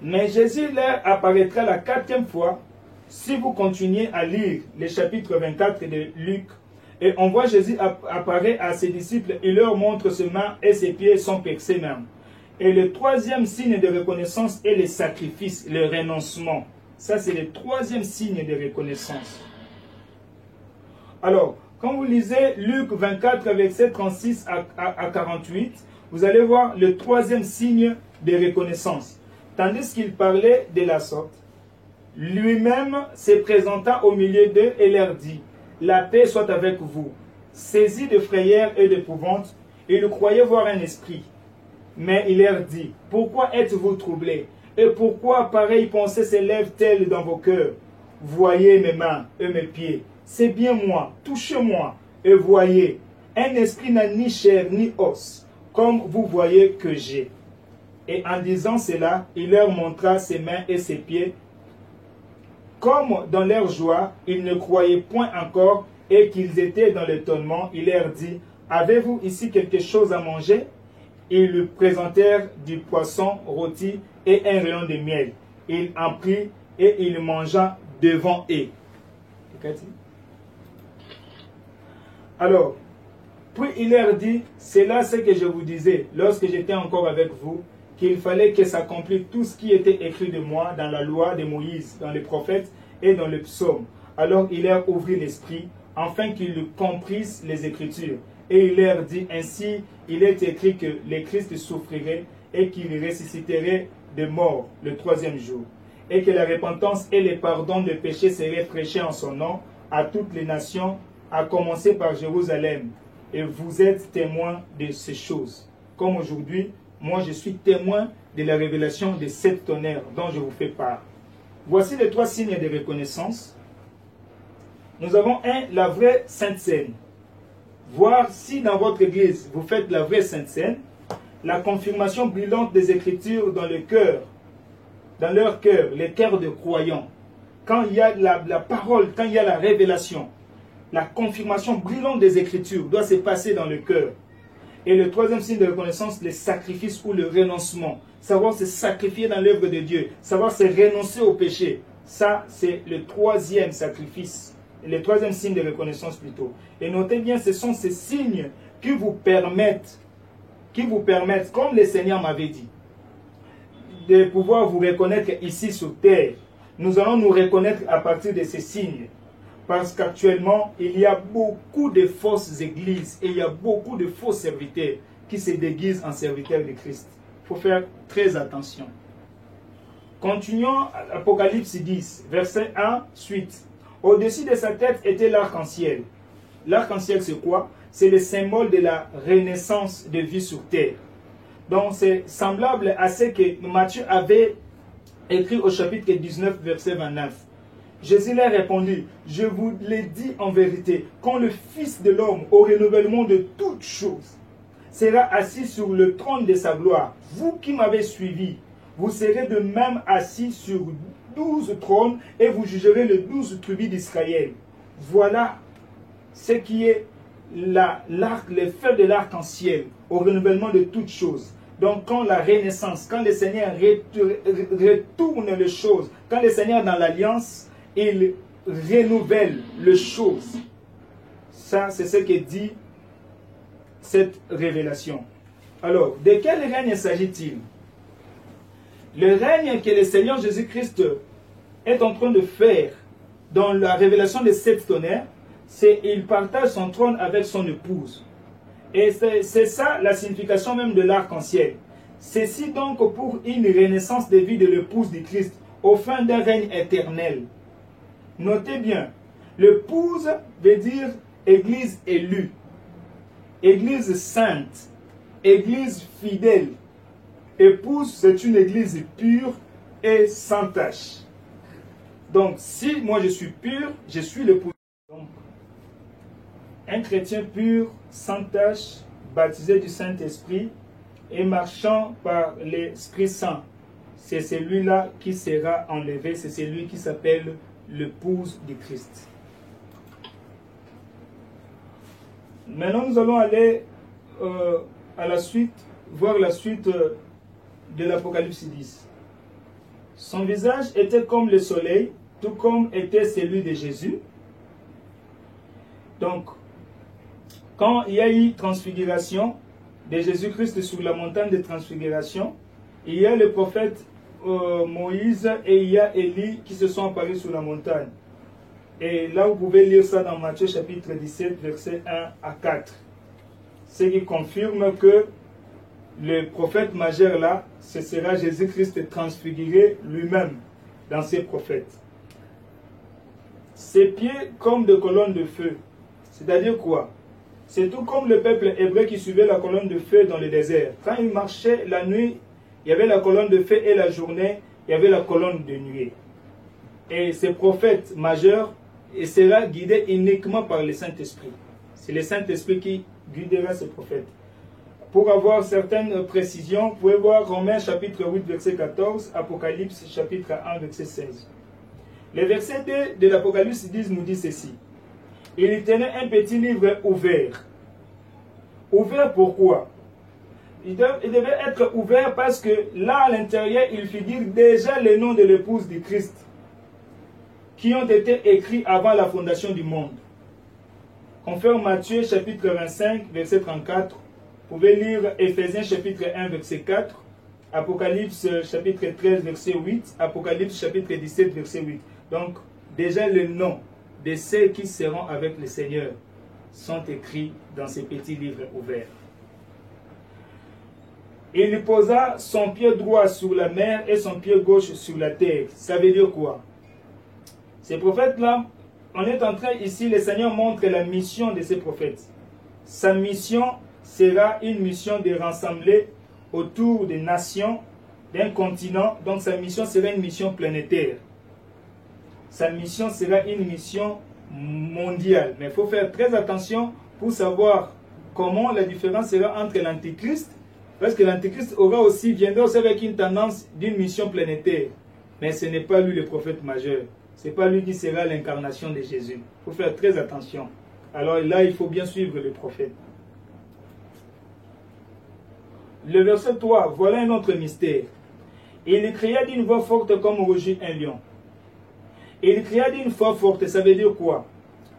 Mais Jésus leur apparaîtra la 4e fois si vous continuez à lire le chapitre 24 de Luc. Et on voit Jésus apparaître à ses disciples, il leur montre ses mains et ses pieds sont percés même. Et le 3e signe de reconnaissance est le sacrifice, le renoncement. Ça c'est le 3e signe de reconnaissance. Alors, quand vous lisez Luc 24, versets 36 à 48, vous allez voir le 3e signe de reconnaissance. Tandis qu'il parlait de la sorte, lui-même se présenta au milieu d'eux et leur dit, « La paix soit avec vous. » Saisis de frayeur et d'épouvante, ils croyaient voir un esprit. Mais il leur dit, « Pourquoi êtes-vous troublés? Et pourquoi pareille pensée s'élève-t-elle dans vos cœurs? Voyez mes mains et mes pieds. C'est bien moi, touchez-moi et voyez. Un esprit n'a ni chair ni os, comme vous voyez que j'ai. » Et en disant cela, il leur montra ses mains et ses pieds. Comme dans leur joie, ils ne croyaient point encore et qu'ils étaient dans l'étonnement, il leur dit, « Avez-vous ici quelque chose à manger? » Ils lui présentèrent du poisson rôti et un rayon de miel. Il en prit et il mangea devant eux. Alors, puis il leur dit, « C'est là ce que je vous disais lorsque j'étais encore avec vous, qu'il fallait que s'accomplisse tout ce qui était écrit de moi dans la loi de Moïse, dans les prophètes et dans les psaumes. » Alors il leur ouvrit l'esprit, afin qu'ils comprissent les Écritures. Et il leur dit, ainsi il est écrit que le Christ souffrirait et qu'il ressusciterait de mort le 3e jour. Et que la repentance et le pardon de péchés seraient prêchés en son nom à toutes les nations, à commencer par Jérusalem. Et vous êtes témoins de ces choses. Comme aujourd'hui, moi je suis témoin de la révélation des 7 tonnerres dont je vous fais part. Voici les 3 signes de reconnaissance. Nous avons la vraie Sainte Seine. Voir si dans votre église vous faites la vraie Sainte Seine, la confirmation brillante des Écritures dans le cœur, dans leur cœur, les cœurs de croyants. Quand il y a la parole, quand il y a la révélation, la confirmation brillante des Écritures doit se passer dans le cœur. Et le 3e signe de reconnaissance, le sacrifice ou le renoncement. Savoir se sacrifier dans l'œuvre de Dieu. Savoir se renoncer au péché. Ça, c'est le 3e sacrifice. Le 3e signe de reconnaissance plutôt. Et notez bien, ce sont ces signes qui vous permettent, comme le Seigneur m'avait dit, de pouvoir vous reconnaître ici sur terre. Nous allons nous reconnaître à partir de ces signes. Parce qu'actuellement, il y a beaucoup de fausses églises et il y a beaucoup de faux serviteurs qui se déguisent en serviteurs de Christ. Il faut faire très attention. Continuons à Apocalypse 10, verset 1, suite. Au-dessus de sa tête était l'arc-en-ciel. L'arc-en-ciel, c'est quoi? C'est le symbole de la renaissance de vie sur terre. Donc, c'est semblable à ce que Matthieu avait écrit au chapitre 19, verset 29. Jésus leur répondit, « Je vous l'ai dit en vérité, quand le Fils de l'homme, au renouvellement de toutes choses, sera assis sur le trône de sa gloire, vous qui m'avez suivi, vous serez de même assis sur 12 trônes et vous jugerez les 12 tribus d'Israël. » Voilà ce qui est le feu de l'arc-en-ciel, au renouvellement de toutes choses. Donc quand la renaissance, quand le Seigneur retourne les choses, quand le Seigneur dans l'alliance, il renouvelle les choses. Ça, c'est ce que dit cette révélation. Alors, de quel règne s'agit-il? Le règne que le Seigneur Jésus-Christ est en train de faire dans la révélation des 7 tonnerres, c'est qu'il partage son trône avec son épouse. Et c'est ça la signification même de l'arc-en-ciel. Ceci donc pour une renaissance de vie de l'épouse du Christ, au fin d'un règne éternel. Notez bien, l'épouse veut dire église élue, église sainte, église fidèle. Épouse, c'est une église pure et sans tache. Donc, si moi je suis pur, je suis l'épouse. Donc, un chrétien pur, sans tache, baptisé du Saint-Esprit et marchant par l'Esprit Saint, c'est celui-là qui sera enlevé, c'est celui qui s'appelle l'épouse du Christ. Maintenant, nous allons aller à la suite, voir la suite de l'Apocalypse 10. Son visage était comme le soleil, tout comme était celui de Jésus. Donc, quand il y a eu transfiguration de Jésus-Christ sur la montagne de transfiguration, il y a le prophète Moïse et il y a Élie qui se sont apparus sur la montagne. Et là, vous pouvez lire ça dans Matthieu chapitre 17, versets 1 à 4. Ce qui confirme que le prophète majeur là, ce sera Jésus-Christ transfiguré lui-même dans ses prophètes. Ses pieds comme de colonnes de feu. C'est-à-dire quoi? C'est tout comme le peuple hébreu qui suivait la colonne de feu dans le désert. Quand il marchait la nuit, il y avait la colonne de feu et la journée, il y avait la colonne de nuit. Et ces prophètes majeurs sera guidé uniquement par le Saint-Esprit. C'est le Saint-Esprit qui guidera ces prophètes. Pour avoir certaines précisions, vous pouvez voir Romains chapitre 8, verset 14, Apocalypse chapitre 1, verset 16. Le verset 2 de l'Apocalypse 10 nous dit ceci. Il tenait un petit livre ouvert. Ouvert pourquoi? Il devait être ouvert parce que là, à l'intérieur, il figure déjà les noms de l'épouse du Christ qui ont été écrits avant la fondation du monde. Confère Matthieu chapitre 25, verset 34. Vous pouvez lire Éphésiens chapitre 1, verset 4. Apocalypse chapitre 13, verset 8. Apocalypse chapitre 17, verset 8. Donc, déjà les noms de ceux qui seront avec le Seigneur sont écrits dans ces petits livres ouverts. Il posa son pied droit sur la mer et son pied gauche sur la terre. Ça veut dire quoi? Ces prophètes-là, on est en train ici, le Seigneur montre la mission de ces prophètes. Sa mission sera une mission de rassembler autour des nations, d'un continent. Donc sa mission sera une mission planétaire. Sa mission sera une mission mondiale. Mais il faut faire très attention pour savoir comment la différence sera entre l'Antichrist, parce que l'Antichrist viendra aussi avec une tendance d'une mission planétaire. Mais ce n'est pas lui le prophète majeur. Ce n'est pas lui qui sera l'incarnation de Jésus. Il faut faire très attention. Alors là, il faut bien suivre le prophète. Le verset 3, voilà un autre mystère. Il cria d'une voix forte comme rugit un lion. Il cria d'une voix forte, ça veut dire quoi?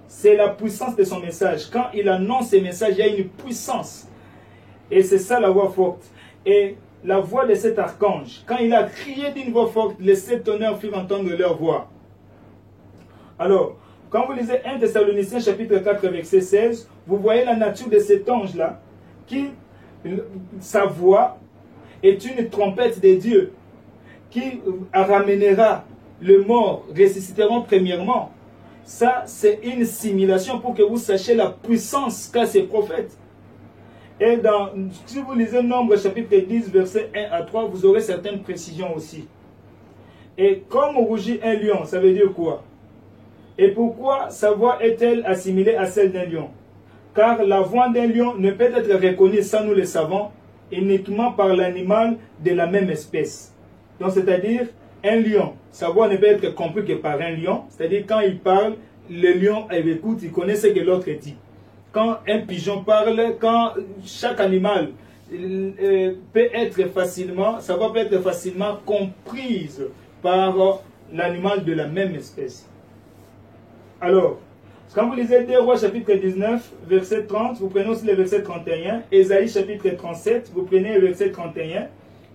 C'est la puissance de son message. Quand il annonce ses messages, il y a une puissance. Et c'est ça la voix forte. Et la voix de cet archange, quand il a crié d'une voix forte, les sept tonnerres firent entendre leur voix. Alors, quand vous lisez 1 Thessaloniciens chapitre 4 verset 16, vous voyez la nature de cet ange-là, qui, sa voix est une trompette de Dieu, qui ramènera le mort, ressusciteront premièrement. Ça, c'est une simulation pour que vous sachiez la puissance qu'a ces prophètes. Et si vous lisez Nombre chapitre 10, verset 1 à 3, vous aurez certaines précisions aussi. Et comme rugit un lion, ça veut dire quoi? Et pourquoi sa voix est-elle assimilée à celle d'un lion? Car la voix d'un lion ne peut être reconnue, ça nous le savons, uniquement par l'animal de la même espèce. Donc c'est-à-dire, un lion, sa voix ne peut être comprise que par un lion. C'est-à-dire, quand il parle, le lion écoute, il connaît ce que l'autre dit. Quand un pigeon parle, quand chaque animal peut être facilement, sa voix peut être facilement comprise par l'animal de la même espèce. Alors, quand vous lisez 2 Rois chapitre 19, verset 30, vous prenez aussi le verset 31, Ésaïe chapitre 37, vous prenez le verset 31,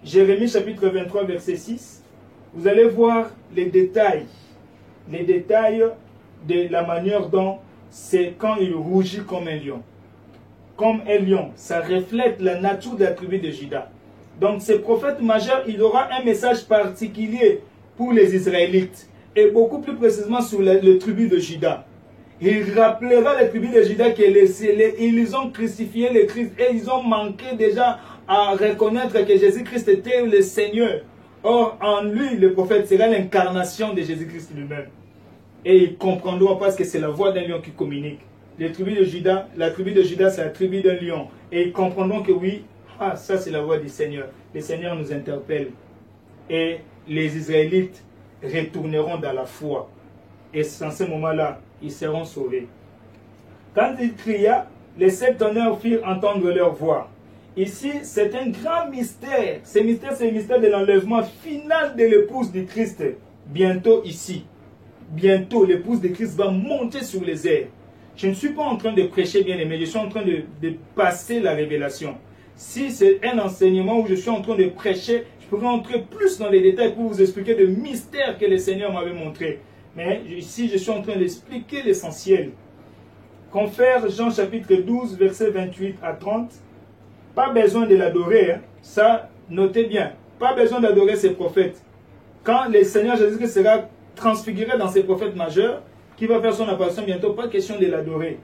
Jérémie chapitre 23, verset 6, vous allez voir les détails de la manière dont c'est quand il rougit comme un lion. Comme un lion, ça reflète la nature de la tribu de Juda. Donc, ce prophète majeur, il aura un message particulier pour les Israélites, et beaucoup plus précisément sur les tribus de Juda. Il rappellera les tribus de Juda qu'ils ont crucifié le Christ et ils ont manqué déjà à reconnaître que Jésus-Christ était le Seigneur. Or, en lui, le prophète sera l'incarnation de Jésus-Christ lui-même. Et ils comprendront parce que c'est la voix d'un lion qui communique. Les tribus de Juda, la tribu de Juda, c'est la tribu d'un lion. Et ils comprendront que oui, ça c'est la voix du Seigneur. Le Seigneur nous interpelle. et les Israélites retourneront dans la foi. Et en ce moment-là, ils seront sauvés. Quand il cria, les 7 tonnerres firent entendre leur voix. Ici, c'est un grand mystère. Ce mystère, c'est le mystère de l'enlèvement final de l'épouse du Christ. Bientôt ici. Bientôt, l'épouse de Christ va monter sur les airs. Je ne suis pas en train de prêcher, bien aimé. Je suis en train de passer la révélation. Si c'est un enseignement où je suis en train de prêcher, je pourrais entrer plus dans les détails pour vous expliquer le mystère que le Seigneur m'avait montré. Mais ici, je suis en train d'expliquer l'essentiel. Confère Jean chapitre 12, versets 28 à 30. Pas besoin de l'adorer. Hein. Ça, notez bien. Pas besoin d'adorer ces prophètes. Quand le Seigneur Jésus-Christ sera transfiguré dans ses prophètes majeurs, qui va faire son apparition bientôt, pas question de l'adorer.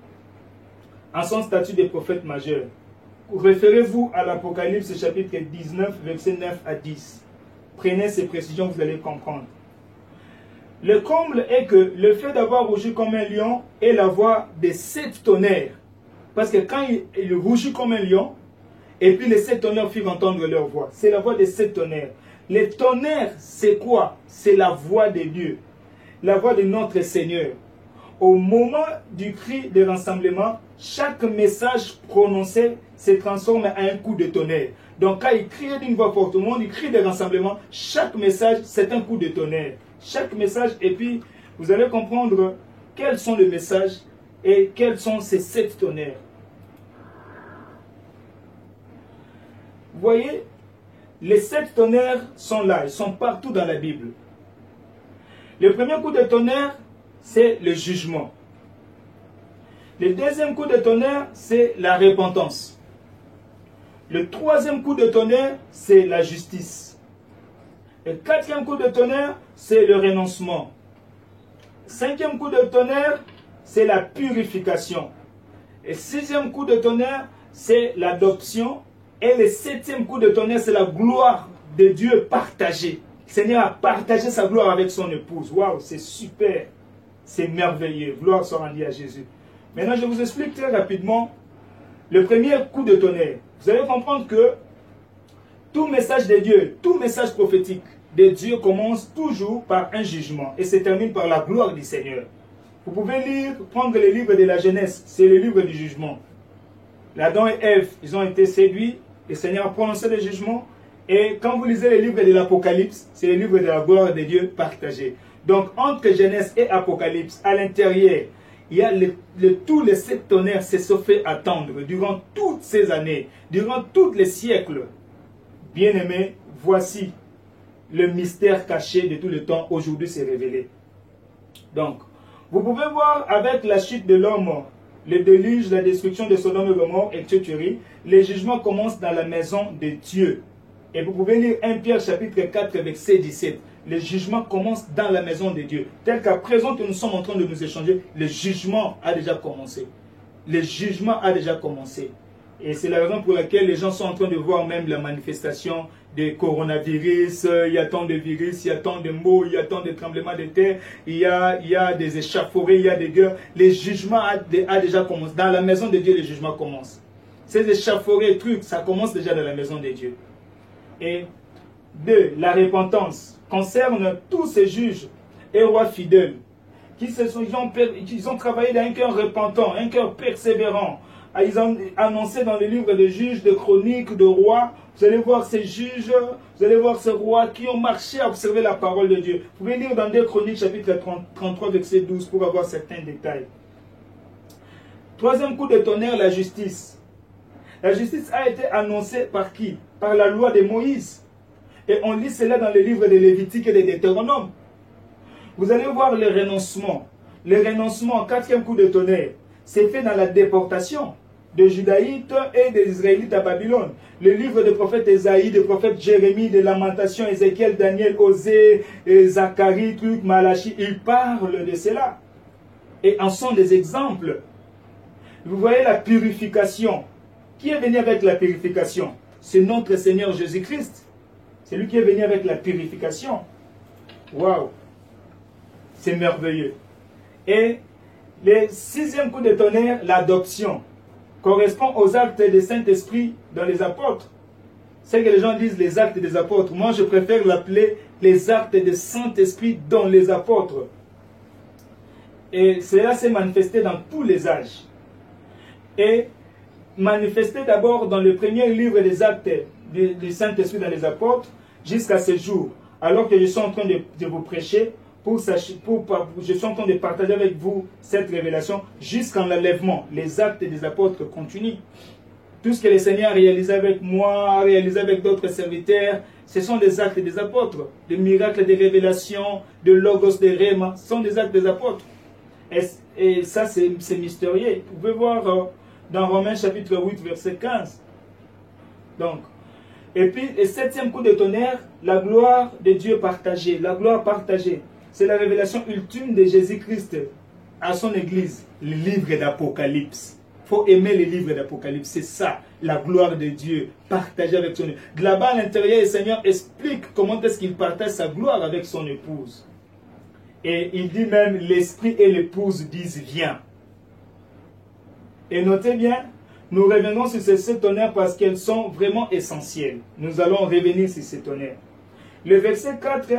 En son statut de prophète majeur. Référez-vous à l'Apocalypse chapitre 19, versets 9 à 10. Prenez ces précisions, vous allez comprendre. Le comble est que le fait d'avoir rougi comme un lion est la voix des 7 tonnerres. Parce que quand il rougit comme un lion, et puis les 7 tonnerres firent entendre leur voix. C'est la voix des 7 tonnerres. Les tonnerres, c'est quoi? C'est la voix de Dieu. La voix de notre Seigneur. Au moment du cri de rassemblement, chaque message prononcé se transforme en un coup de tonnerre. Donc quand il crie d'une voix forte, au moment du cri de rassemblement, chaque message, c'est un coup de tonnerre. Chaque message, et puis vous allez comprendre quels sont les messages et quels sont ces 7 tonnerres. Vous voyez, les 7 tonnerres sont là, ils sont partout dans la Bible. Le premier coup de tonnerre, c'est le jugement. Le deuxième coup de tonnerre, c'est la repentance. Le troisième coup de tonnerre, c'est la justice. Le quatrième coup de tonnerre, c'est le renoncement. Cinquième coup de tonnerre, c'est la purification. Le sixième coup de tonnerre, c'est l'adoption. Et le septième coup de tonnerre, c'est la gloire de Dieu partagée. Le Seigneur a partagé sa gloire avec son épouse. Waouh, c'est super. C'est merveilleux. Gloire soit rendue à Jésus. Maintenant, je vous explique très rapidement le premier coup de tonnerre. Vous allez comprendre que tout message de Dieu, tout message prophétique de Dieu commence toujours par un jugement et se termine par la gloire du Seigneur. Vous pouvez prendre le livre de la Genèse, c'est le livre du jugement. Adam et Ève, ils ont été séduits, le Seigneur a prononcé le jugement. Et quand vous lisez le livre de l'Apocalypse, c'est le livre de la gloire de Dieu partagé. Donc entre Genèse et Apocalypse, à l'intérieur, il y a tous les 7 tonnerres se sont fait attendre durant toutes ces années, durant tous les siècles. Bien-aimés, voici le mystère caché de tout le temps aujourd'hui s'est révélé. Donc, vous pouvez voir avec la chute de l'homme, le déluge, la destruction de Sodome et Gomorrhe, etc. Les jugements commencent dans la maison de Dieu. Et vous pouvez lire 1 Pierre chapitre 4, verset 17. Le jugement commence dans la maison de Dieu. Tel qu'à présent que nous sommes en train de nous échanger, le jugement a déjà commencé. Le jugement a déjà commencé. Et c'est la raison pour laquelle les gens sont en train de voir même la manifestation des coronavirus. Il y a tant de virus, il y a tant de mots, il y a tant de tremblements de terre, il y a des échauffourées, il y a des guerres. Le jugement a déjà commencé. Dans la maison de Dieu, le jugement commence. Ces échauffourées, trucs, ça commence déjà dans la maison de Dieu. Et 2. La repentance concerne tous ces juges et rois fidèles ils ont travaillé dans un cœur repentant, un cœur persévérant. Ils ont annoncé dans les livres de juges, de chroniques, de rois. Vous allez voir ces juges, vous allez voir ces rois qui ont marché à observer la parole de Dieu. Vous pouvez lire dans 2 Chroniques chapitre 33 verset 12 pour avoir certains détails. Troisième coup de tonnerre, la justice. La justice a été annoncée par qui? Par la loi de Moïse. Et on lit cela dans les livres de Lévitique et de Deutéronome. Vous allez voir le renoncement. Le renoncement, quatrième coup de tonnerre, c'est fait dans la déportation des Judaïtes et des Israélites à Babylone. Le livre des prophètes Ésaïe, des prophètes Jérémie, des Lamentations, Ézéchiel, Daniel, Osée, Zacharie, Malachi, ils parlent de cela. Et en sont des exemples. Vous voyez la purification. Qui est venu avec la purification? C'est notre Seigneur Jésus-Christ. C'est lui qui est venu avec la purification. Waouh! C'est merveilleux. Et le sixième coup de tonnerre, l'adoption, correspond aux actes du Saint-Esprit dans les apôtres. c'est que les gens disent les actes des apôtres. Moi, je préfère l'appeler les actes du Saint-Esprit dans les apôtres. Et cela s'est manifesté dans tous les âges. Et manifesté d'abord dans le premier livre des actes du Saint-Esprit dans les apôtres, jusqu'à ce jour, alors que je suis en train de vous prêcher, je suis en train de partager avec vous cette révélation jusqu'à l'enlèvement. Les actes des apôtres continuent. Tout ce que le Seigneur a réalisé avec moi, a réalisé avec d'autres serviteurs, ce sont des actes des apôtres. Des miracles, des révélations, de logos, de réma, ce sont des actes des apôtres. Et ça, c'est mystérieux. Vous pouvez voir dans Romains chapitre 8, verset 15. Donc, et puis, le septième coup de tonnerre, la gloire de Dieu partagée. La gloire partagée, c'est la révélation ultime de Jésus-Christ à son Église. Le livre d'Apocalypse. Il faut aimer les livres d'Apocalypse. C'est ça, la gloire de Dieu partagée avec son épouse. De là-bas, à l'intérieur, le Seigneur explique comment est-ce qu'il partage sa gloire avec son épouse. Et il dit même, l'esprit et l'épouse disent, viens. Et notez bien, nous revenons sur ces sept tonnerres parce qu'elles sont vraiment essentielles. Nous allons revenir sur ces tonnerres. Le verset 4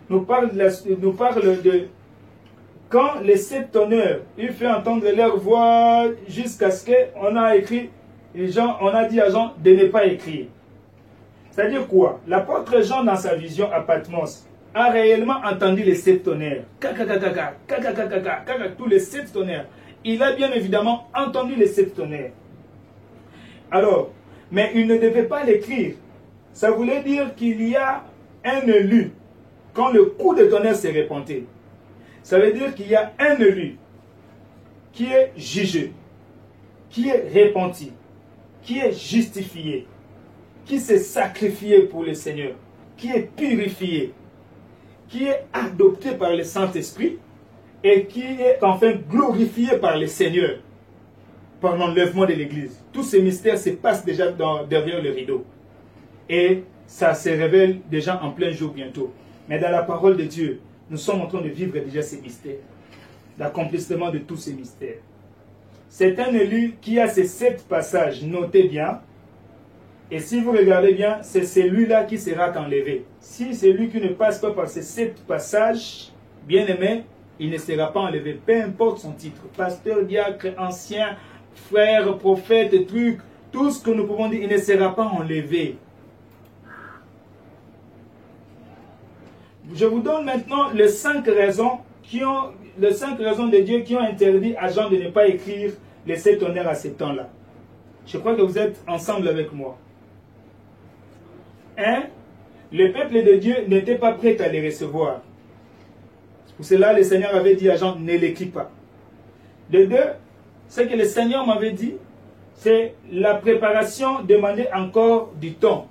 nous parle de quand les sept tonnerres, il fait entendre leur voix jusqu'à ce qu'on a écrit, on a dit à Jean de ne pas écrire. C'est-à-dire quoi? L'apôtre Jean, dans sa vision à Patmos, a réellement entendu les sept tonnerres. Tous les sept tonnerres. Il a bien évidemment entendu les sept tonnerres. Alors, mais il ne devait pas l'écrire. Ça voulait dire qu'il y a un élu quand le coup de tonnerre s'est répandé. Ça veut dire qu'il y a un élu qui est jugé, qui est repenti, qui est justifié, qui s'est sacrifié pour le Seigneur, qui est purifié, qui est adopté par le Saint-Esprit et qui est enfin glorifié par le Seigneur par l'enlèvement de l'Église. Tous ces mystères se passent déjà derrière le rideau. Et ça se révèle déjà en plein jour bientôt. Mais dans la parole de Dieu, nous sommes en train de vivre déjà ces mystères. L'accomplissement de tous ces mystères. C'est un élu qui a ces 7 passages, notez bien. Et si vous regardez bien, c'est celui-là qui sera enlevé. Si c'est lui qui ne passe pas par ces 7 passages, bien aimé, il ne sera pas enlevé. Peu importe son titre. Pasteur, diacre, ancien, frère, prophète, truc, tout ce que nous pouvons dire, il ne sera pas enlevé. Je vous donne maintenant les 5 raisons de Dieu qui ont interdit à Jean de ne pas écrire les 7 tonnerres à ce temps-là. Je crois que vous êtes ensemble avec moi. 1. Le peuple de Dieu n'était pas prêt à les recevoir. Pour cela, le Seigneur avait dit à Jean, ne l'écris pas. De 2, ce que le Seigneur m'avait dit, c'est la préparation demandait encore du temps.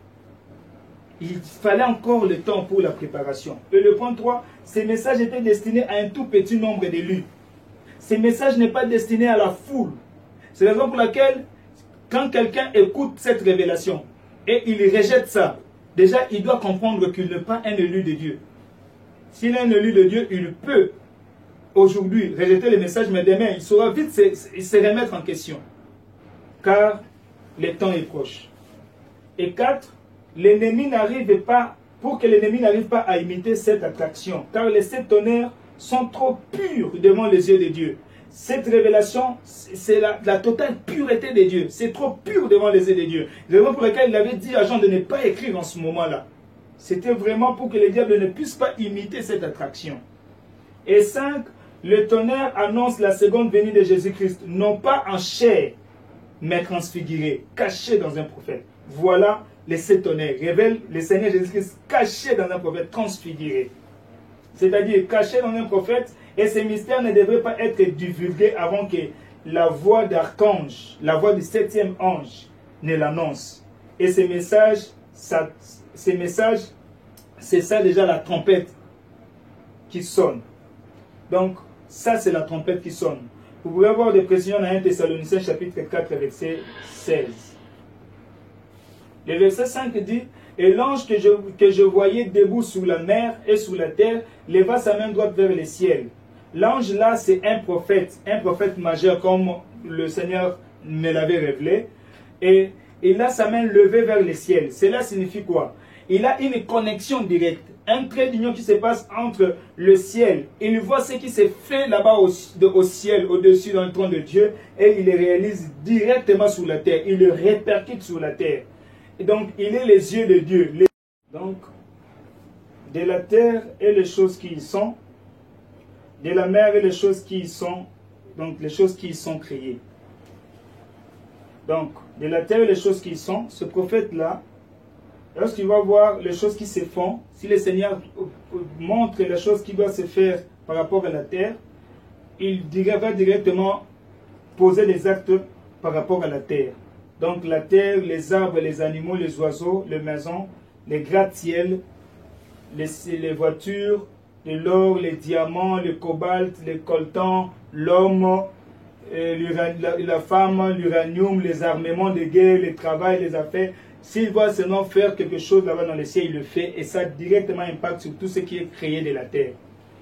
Il fallait encore le temps pour la préparation. Et le point 3, ces messages étaient destinés à un tout petit nombre d'élus. Ces messages n'est pas destiné à la foule. C'est la raison pour laquelle, quand quelqu'un écoute cette révélation et il rejette ça, déjà il doit comprendre qu'il n'est pas un élu de Dieu. S'il est un élu de Dieu, il peut aujourd'hui rejeter le message, mais demain il saura vite se remettre en question. Car le temps est proche. Et 4, l'ennemi n'arrive pas, pour que l'ennemi n'arrive pas à imiter cette attraction, car les 7 tonnerres sont trop purs devant les yeux de Dieu. Cette révélation, c'est la totale pureté de Dieu. C'est trop pur devant les yeux de Dieu. C'est la raison pour laquelle il avait dit à Jean de ne pas écrire en ce moment-là. C'était vraiment pour que le diable ne puisse pas imiter cette attraction. Et 5, le tonnerre annonce la seconde venue de Jésus-Christ, non pas en chair, mais transfiguré, caché dans un prophète. Voilà les 7 tonnerres. Révèle le Seigneur Jésus-Christ caché dans un prophète, transfiguré. C'est-à-dire caché dans un prophète, et ces mystères ne devraient pas être divulgués avant que la voix d'archange, la voix du 7e ange ne l'annonce. Et ces messages, c'est ça déjà la trompette qui sonne. Donc, ça c'est la trompette qui sonne. Vous pouvez avoir des précisions dans 1 Thessaloniciens chapitre 4, verset 16. Le verset 5 dit, « Et l'ange que je voyais debout sous la mer et sous la terre, leva sa main droite vers le ciel. » L'ange là, c'est un prophète majeur comme le Seigneur me l'avait révélé. Et Il a sa main levée vers le ciel. Cela signifie quoi? Il a une connexion directe. Un trait d'union qui se passe entre le ciel. Il voit ce qui s'est fait là-bas au ciel, au-dessus dans le trône de Dieu, et il le réalise directement sur la terre. Il le répercute sur la terre. Et donc, il est les yeux de Dieu. Donc, de la terre et les choses qui y sont, de la mer et les choses qui y sont, donc les choses qui y sont créées. Donc, de la terre et les choses qui y sont, ce prophète-là, lorsqu'il va voir les choses qui se font, si le Seigneur montre les choses qui doivent se faire par rapport à la terre, il va directement poser des actes par rapport à la terre. Donc la terre, les arbres, les animaux, les oiseaux, les maisons, les gratte-ciel, les voitures, l'or, les diamants, le cobalt, le coltan, l'homme, la femme, l'uranium, les armements de guerre, le travail, les affaires. S'il va seulement faire quelque chose là-bas dans le ciel, il le fait et ça directement impacte sur tout ce qui est créé de la terre.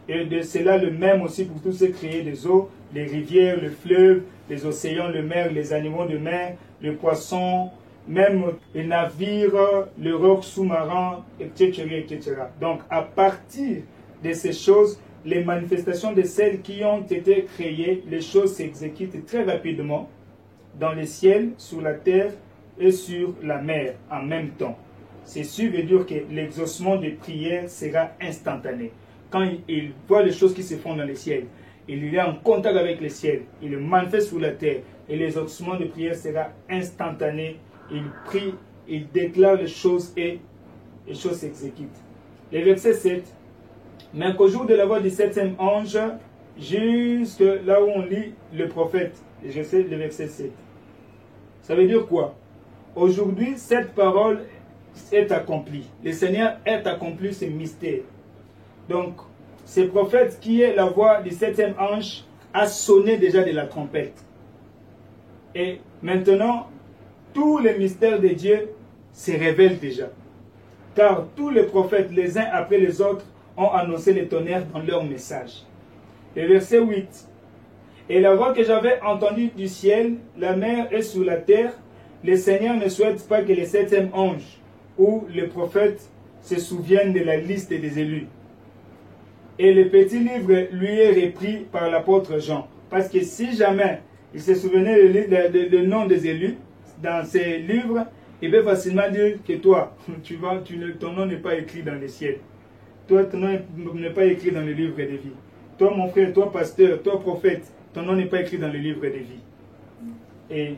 Et c'est là le même aussi pour tout ce qui est créé des eaux, les rivières, le fleuve, les océans, le mer, les animaux de mer, les poissons, même les navires, le roc sous-marin, etc., etc. Donc à partir de ces choses, les manifestations de celles qui ont été créées, les choses s'exécutent très rapidement dans le ciel, sur la terre et sur la mer en même temps. Ceci veut dire que l'exaucement des prières sera instantané. Quand il voit les choses qui se font dans le ciel, il est en contact avec le ciel, il le manifeste sur la terre et l'exaucement des prières sera instantané. Il prie, il déclare les choses et les choses s'exécutent. Le verset 7. Mais qu'au jour de la voix du septième ange, jusque là où on lit le prophète, je sais le verset 7. Ça veut dire quoi? Aujourd'hui, cette parole est accomplie. Le Seigneur est accompli ce mystère. Donc, ce prophète qui est la voix du septième ange a sonné déjà de la trompette. Et maintenant, tous les mystères de Dieu se révèlent déjà. Car tous les prophètes, les uns après les autres, ont annoncé le tonnerre dans leur message. Le verset 8. Et la voix que j'avais entendue du ciel, la mer et sur la terre, le Seigneur ne souhaite pas que le septième ange ou le prophète se souviennent de la liste des élus. Et le petit livre lui est repris par l'apôtre Jean. Parce que si jamais il se souvenait le nom des élus dans ces livres, il peut facilement dire que toi, ton nom n'est pas écrit dans le ciel. Toi, ton nom n'est pas écrit dans le livre de vie. Toi, mon frère, toi, pasteur, toi, prophète, ton nom n'est pas écrit dans le livre de vie. Et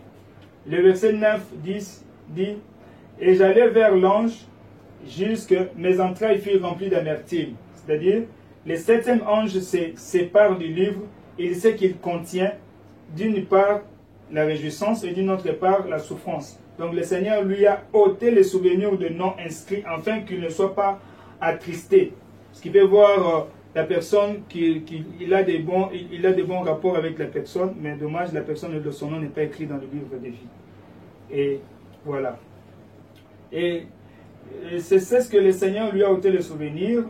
le verset 9, 10 dit, et j'allais vers l'ange jusque mes entrailles furent remplies d'amertume. C'est-à-dire, le septième ange se sépare du livre, il sait qu'il contient d'une part la réjouissance et d'une autre part la souffrance. Donc le Seigneur lui a ôté les souvenirs de noms inscrits afin qu'il ne soit pas attristé. Ce qui peut voir la personne il a des bons rapports avec la personne, mais dommage, la personne de son nom n'est pas écrit dans le livre de vie. Et voilà. Et c'est ce que le Seigneur lui a ôté les souvenirs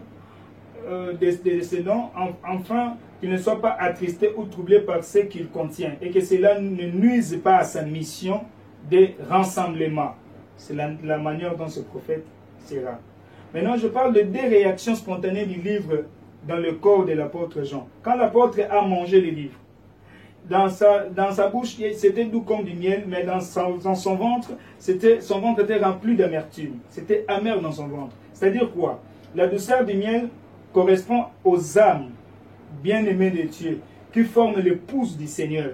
de ces noms, enfin qu'il ne soit pas attristé ou troublé par ce qu'il contient et que cela ne nuise pas à sa mission de rassemblement. C'est la manière dont ce prophète sera. Maintenant, je parle de deux réactions spontanées du livre dans le corps de l'apôtre Jean. Quand l'apôtre a mangé le livre, dans sa bouche, c'était doux comme du miel, mais dans son ventre, son ventre était rempli d'amertume. C'était amer dans son ventre. C'est-à-dire quoi? La douceur du miel correspond aux âmes bien-aimées de Dieu, qui forment l'épouse du Seigneur.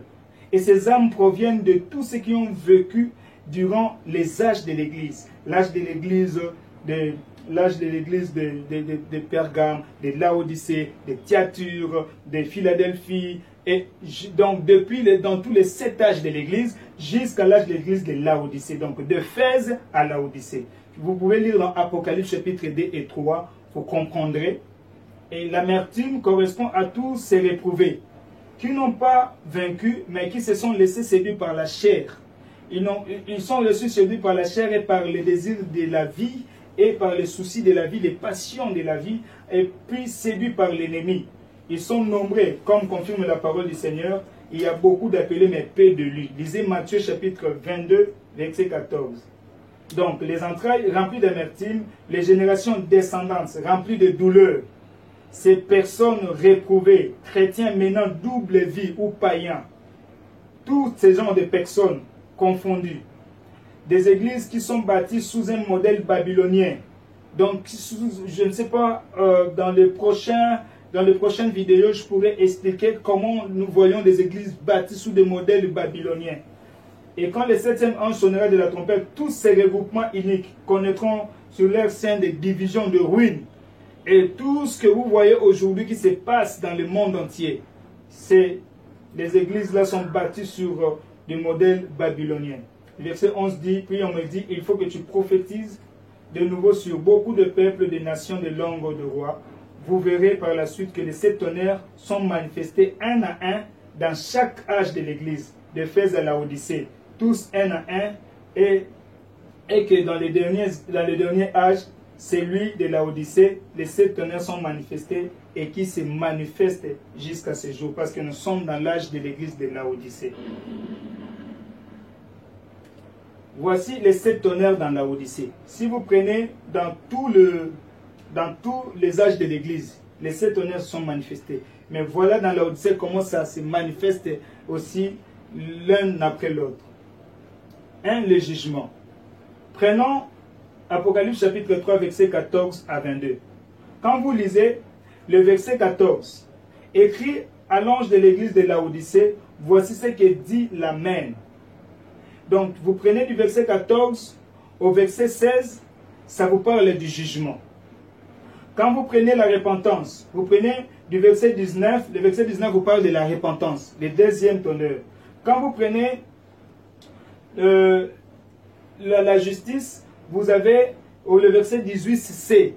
Et ces âmes proviennent de tous ceux qui ont vécu durant les âges de l'Église. L'âge de l'Église de Pergame, de Laodicée, de Thyatire, de Philadelphie, et donc dans tous les 7 âges de l'Église, jusqu'à l'âge de l'Église de Laodicée, donc de Éphèse à Laodicée. Vous pouvez lire dans Apocalypse chapitre 2 et 3, vous comprendrez. Et l'amertume correspond à tous ces réprouvés, qui n'ont pas vaincu, mais qui se sont laissés séduire par la chair. Ils sont laissés séduire par la chair et par les désirs de la vie, et par les soucis de la vie, les passions de la vie, et puis séduits par l'ennemi. Ils sont nombreux, comme confirme la parole du Seigneur, il y a beaucoup d'appelés, mais peu de lui. Lisez Matthieu chapitre 22, verset 14. Donc, les entrailles remplies d'amertume, les générations descendantes remplies de douleur, ces personnes réprouvées, chrétiens menant double vie ou païens, tous ces genres de personnes confondues, des églises qui sont bâties sous un modèle babylonien. Donc, je ne sais pas, dans les prochaines vidéos, je pourrais expliquer comment nous voyons des églises bâties sous des modèles babyloniens. Et quand le 7e ange sonnera de la trompette, tous ces regroupements uniques connaîtront sur leur sein des divisions de ruines. Et tout ce que vous voyez aujourd'hui qui se passe dans le monde entier, les églises-là sont bâties sur des modèles babyloniens. Verset 11 dit, puis on me dit, il faut que tu prophétises de nouveau sur beaucoup de peuples, de nations, de langues, de rois. Vous verrez par la suite que les 7 tonnerres sont manifestés un à un dans chaque âge de l'Église, d'Éphèse à Laodicée, tous un à un, et que dans les derniers âges, celui de Laodicée, les 7 tonnerres sont manifestés et qui se manifestent jusqu'à ce jour, parce que nous sommes dans l'âge de l'Église de Laodicée. Voici les 7 tonnerres dans Laodicée. Si vous prenez dans tous les âges de l'Église, les 7 tonnerres sont manifestés. Mais voilà dans Laodicée comment ça se manifeste aussi l'un après l'autre. 1. Le jugement. Prenons Apocalypse chapitre 3, verset 14 à 22. Quand vous lisez le verset 14, écrit à l'ange de l'église de Laodicée, voici ce que dit l'Amen. Donc, vous prenez du verset 14 au verset 16, ça vous parle du jugement. Quand vous prenez la repentance, vous prenez du verset 19, le verset 19 vous parle de la repentance, le deuxième tonnerre. Quand vous prenez la justice, vous avez le verset 18c.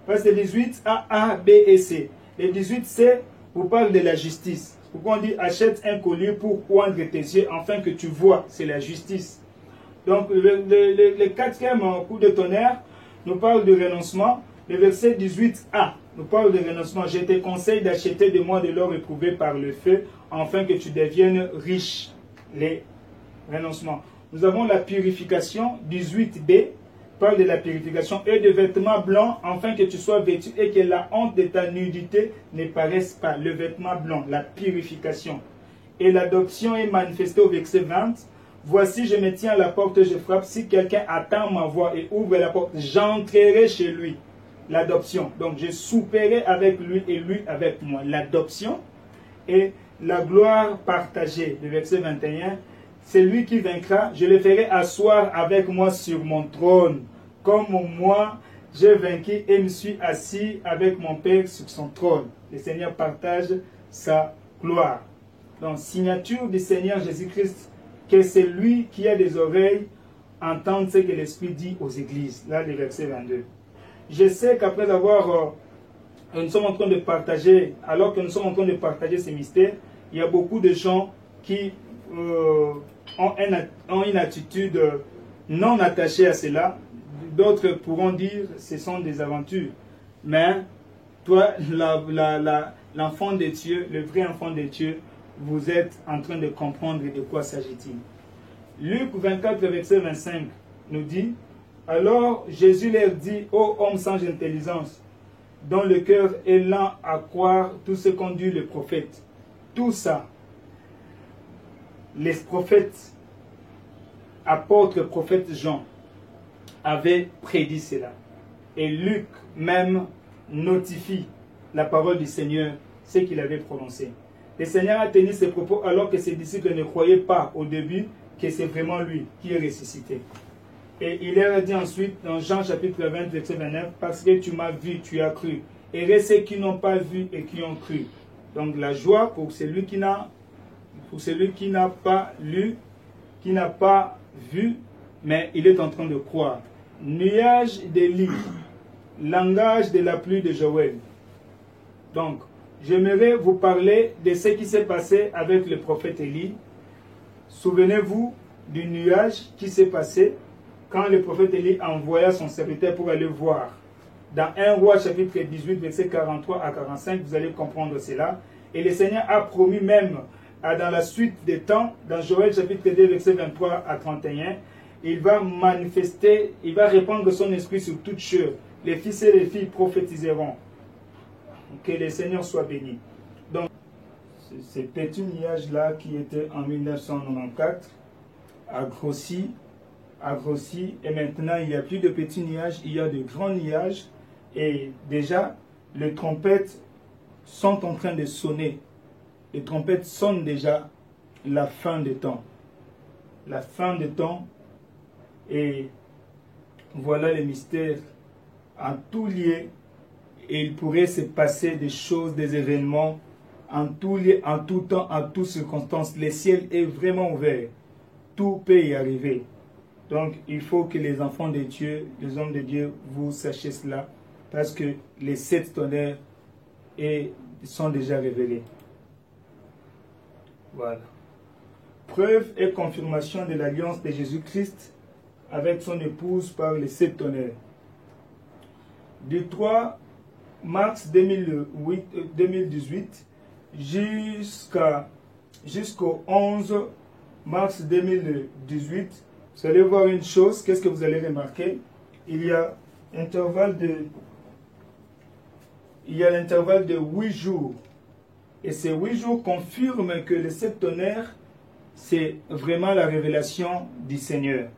Parce que 18 A, B et C. Le 18c vous parle de la justice. Pourquoi on dit achète un collier pour oindre tes yeux afin que tu vois, c'est la justice. Donc le quatrième coup de tonnerre nous parle de renoncement. Le verset 18a nous parle de renoncement. Je te conseille d'acheter de moi de l'or éprouvé par le feu afin que tu deviennes riche. Les renoncements. Nous avons la purification, 18b, parle de la purification, et de vêtements blancs, afin que tu sois vêtu et que la honte de ta nudité ne paraisse pas. Le vêtement blanc, la purification. Et l'adoption est manifestée au verset 20. Voici, je me tiens à la porte, je frappe. Si quelqu'un attend ma voix et ouvre la porte, j'entrerai chez lui. L'adoption. Donc, je souperai avec lui et lui avec moi. L'adoption et la gloire partagée. Le verset 21. C'est lui qui vaincra, je le ferai asseoir avec moi sur mon trône, comme moi j'ai vaincu et me suis assis avec mon Père sur son trône. Le Seigneur partage sa gloire. Donc, signature du Seigneur Jésus-Christ, que c'est lui qui a des oreilles, entende ce que l'Esprit dit aux églises. Là, le verset 22. Je sais qu'après avoir, nous sommes en train de partager, alors que nous sommes en train de partager ces mystères, il y a beaucoup de gens qui ont une attitude non attachée à cela. D'autres pourront dire que ce sont des aventures. Mais toi, l'enfant de Dieu, le vrai enfant de Dieu, vous êtes en train de comprendre de quoi s'agit-il. Luc 24, verset 25 nous dit, alors Jésus leur dit, ô hommes sans intelligence, dont le cœur est lent à croire tout ce qu'ont dit les prophètes. Tout ça, les prophètes, apôtres, prophètes Jean, avaient prédit cela. Et Luc même notifie la parole du Seigneur, ce qu'il avait prononcé. Le Seigneur a tenu ses propos alors que ses disciples ne croyaient pas au début que c'est vraiment lui qui est ressuscité. Et il leur a dit ensuite dans Jean chapitre 20, verset 29, parce que tu m'as vu, tu as cru. Et ceux qui n'ont pas vu et qui ont cru. Donc la joie pour celui qui n'a pas lu, qui n'a pas vu, mais il est en train de croire. Nuage d'Élie, langage de la pluie de Joël. Donc, j'aimerais vous parler de ce qui s'est passé avec le prophète Élie. Souvenez-vous du nuage qui s'est passé quand le prophète Élie envoya son serviteur pour aller voir. Dans 1 Roi chapitre 18, verset 43 à 45, vous allez comprendre cela. Et le Seigneur a promis même dans la suite des temps, dans Joël chapitre 2, verset 23 à 31, il va manifester, il va répandre son esprit sur toutes choses. Les fils et les filles prophétiseront. Que le Seigneur soit béni. Donc, ce petit nuage-là qui était en 1994 a grossi, et maintenant il n'y a plus de petits nuages, il y a de grands nuages, et déjà les trompettes sont en train de sonner. Les trompettes sonnent déjà la fin des temps. La fin des temps, et voilà les mystères en tout lieu, et il pourrait se passer des choses, des événements en tout lieu, en tout temps, en toutes circonstances. Le ciel est vraiment ouvert. Tout peut y arriver. Donc, il faut que les enfants de Dieu, les hommes de Dieu, vous sachiez cela, parce que les 7 tonnerres sont déjà révélés. Voilà. Preuve et confirmation de l'alliance de Jésus-Christ avec son épouse par les 7 tonnerres. Du 3 mars 2018 jusqu'au 11 mars 2018, vous allez voir une chose. Qu'est-ce que vous allez remarquer? Il y a l'intervalle de 8 jours. Et ces 8 jours confirment que les 7 tonnerres, c'est vraiment la révélation du Seigneur.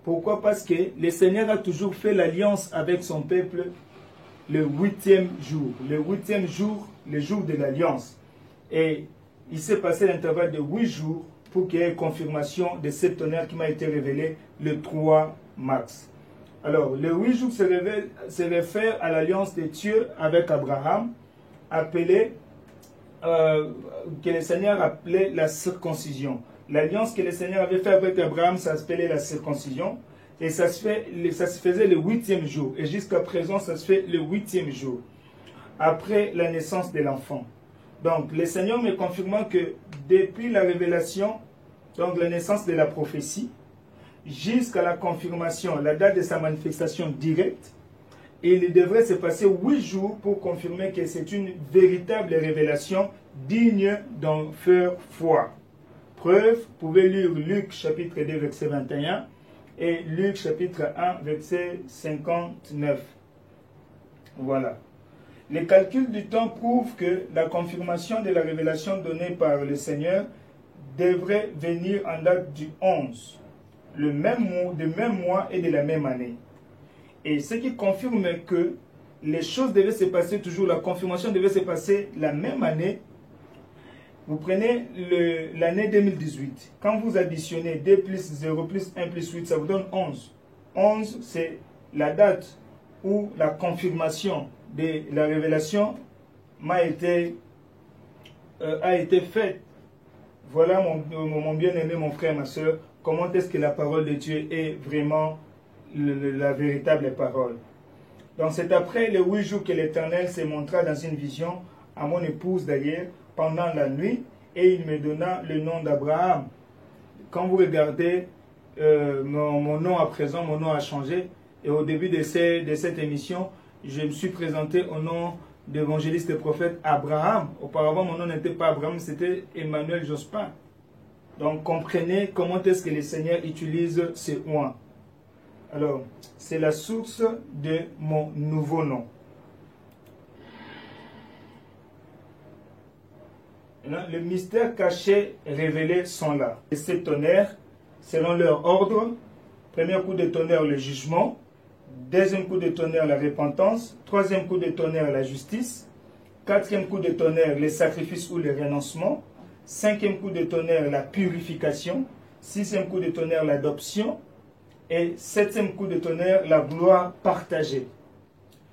Pourquoi? Parce que le Seigneur a toujours fait l'alliance avec son peuple le 8e jour. Le 8e jour, le jour de l'alliance. Et il s'est passé l'intervalle de 8 jours pour qu'il y ait confirmation de cette tonnerre qui m'a été révélée le 3 mars. Alors, le 8 jours se réfère à l'alliance de Dieu avec Abraham, appelée, que le Seigneur appelait la circoncision. L'alliance que le Seigneur avait faite avec Abraham, ça s'appelait la circoncision. Et ça se faisait le 8e jour. Et jusqu'à présent, ça se fait le 8e jour. Après la naissance de l'enfant. Donc, le Seigneur me confirmant que depuis la révélation, donc la naissance de la prophétie, jusqu'à la confirmation, la date de sa manifestation directe, il devrait se passer 8 jours pour confirmer que c'est une véritable révélation digne d'en faire foi. Preuve, vous pouvez lire Luc chapitre 2, verset 21 et Luc chapitre 1, verset 59. Voilà. Les calculs du temps prouvent que la confirmation de la révélation donnée par le Seigneur devrait venir en date du 11, du même mois et de la même année. Et ce qui confirme que les choses devaient se passer toujours, la confirmation devait se passer la même année. Vous prenez l'année 2018. Quand vous additionnez 2 plus 0 plus 1 plus 8, ça vous donne 11. 11, c'est la date où la confirmation de la révélation a été faite. Voilà mon bien-aimé, mon frère, ma soeur, comment est-ce que la parole de Dieu est vraiment la véritable parole. Donc c'est après les 8 jours que l'Éternel se montra dans une vision à mon épouse d'ailleurs pendant la nuit, et il me donna le nom d'Abraham. Quand vous regardez mon nom à présent, mon nom a changé, et au début de cette émission, je me suis présenté au nom d'évangéliste et prophète Abraham. Auparavant, mon nom n'était pas Abraham, c'était Emmanuel Jospin. Donc comprenez comment est-ce que le Seigneur utilise ce oint. Alors, c'est la source de mon nouveau nom. Le mystère caché révélé sont là. Et ces tonnerres, selon leur ordre, premier coup de tonnerre, le jugement. Deuxième coup de tonnerre, la repentance. Troisième coup de tonnerre, la justice. Quatrième coup de tonnerre, les sacrifices ou les renoncements. Cinquième coup de tonnerre, la purification. Sixième coup de tonnerre, l'adoption. Et septième coup de tonnerre, la gloire partagée.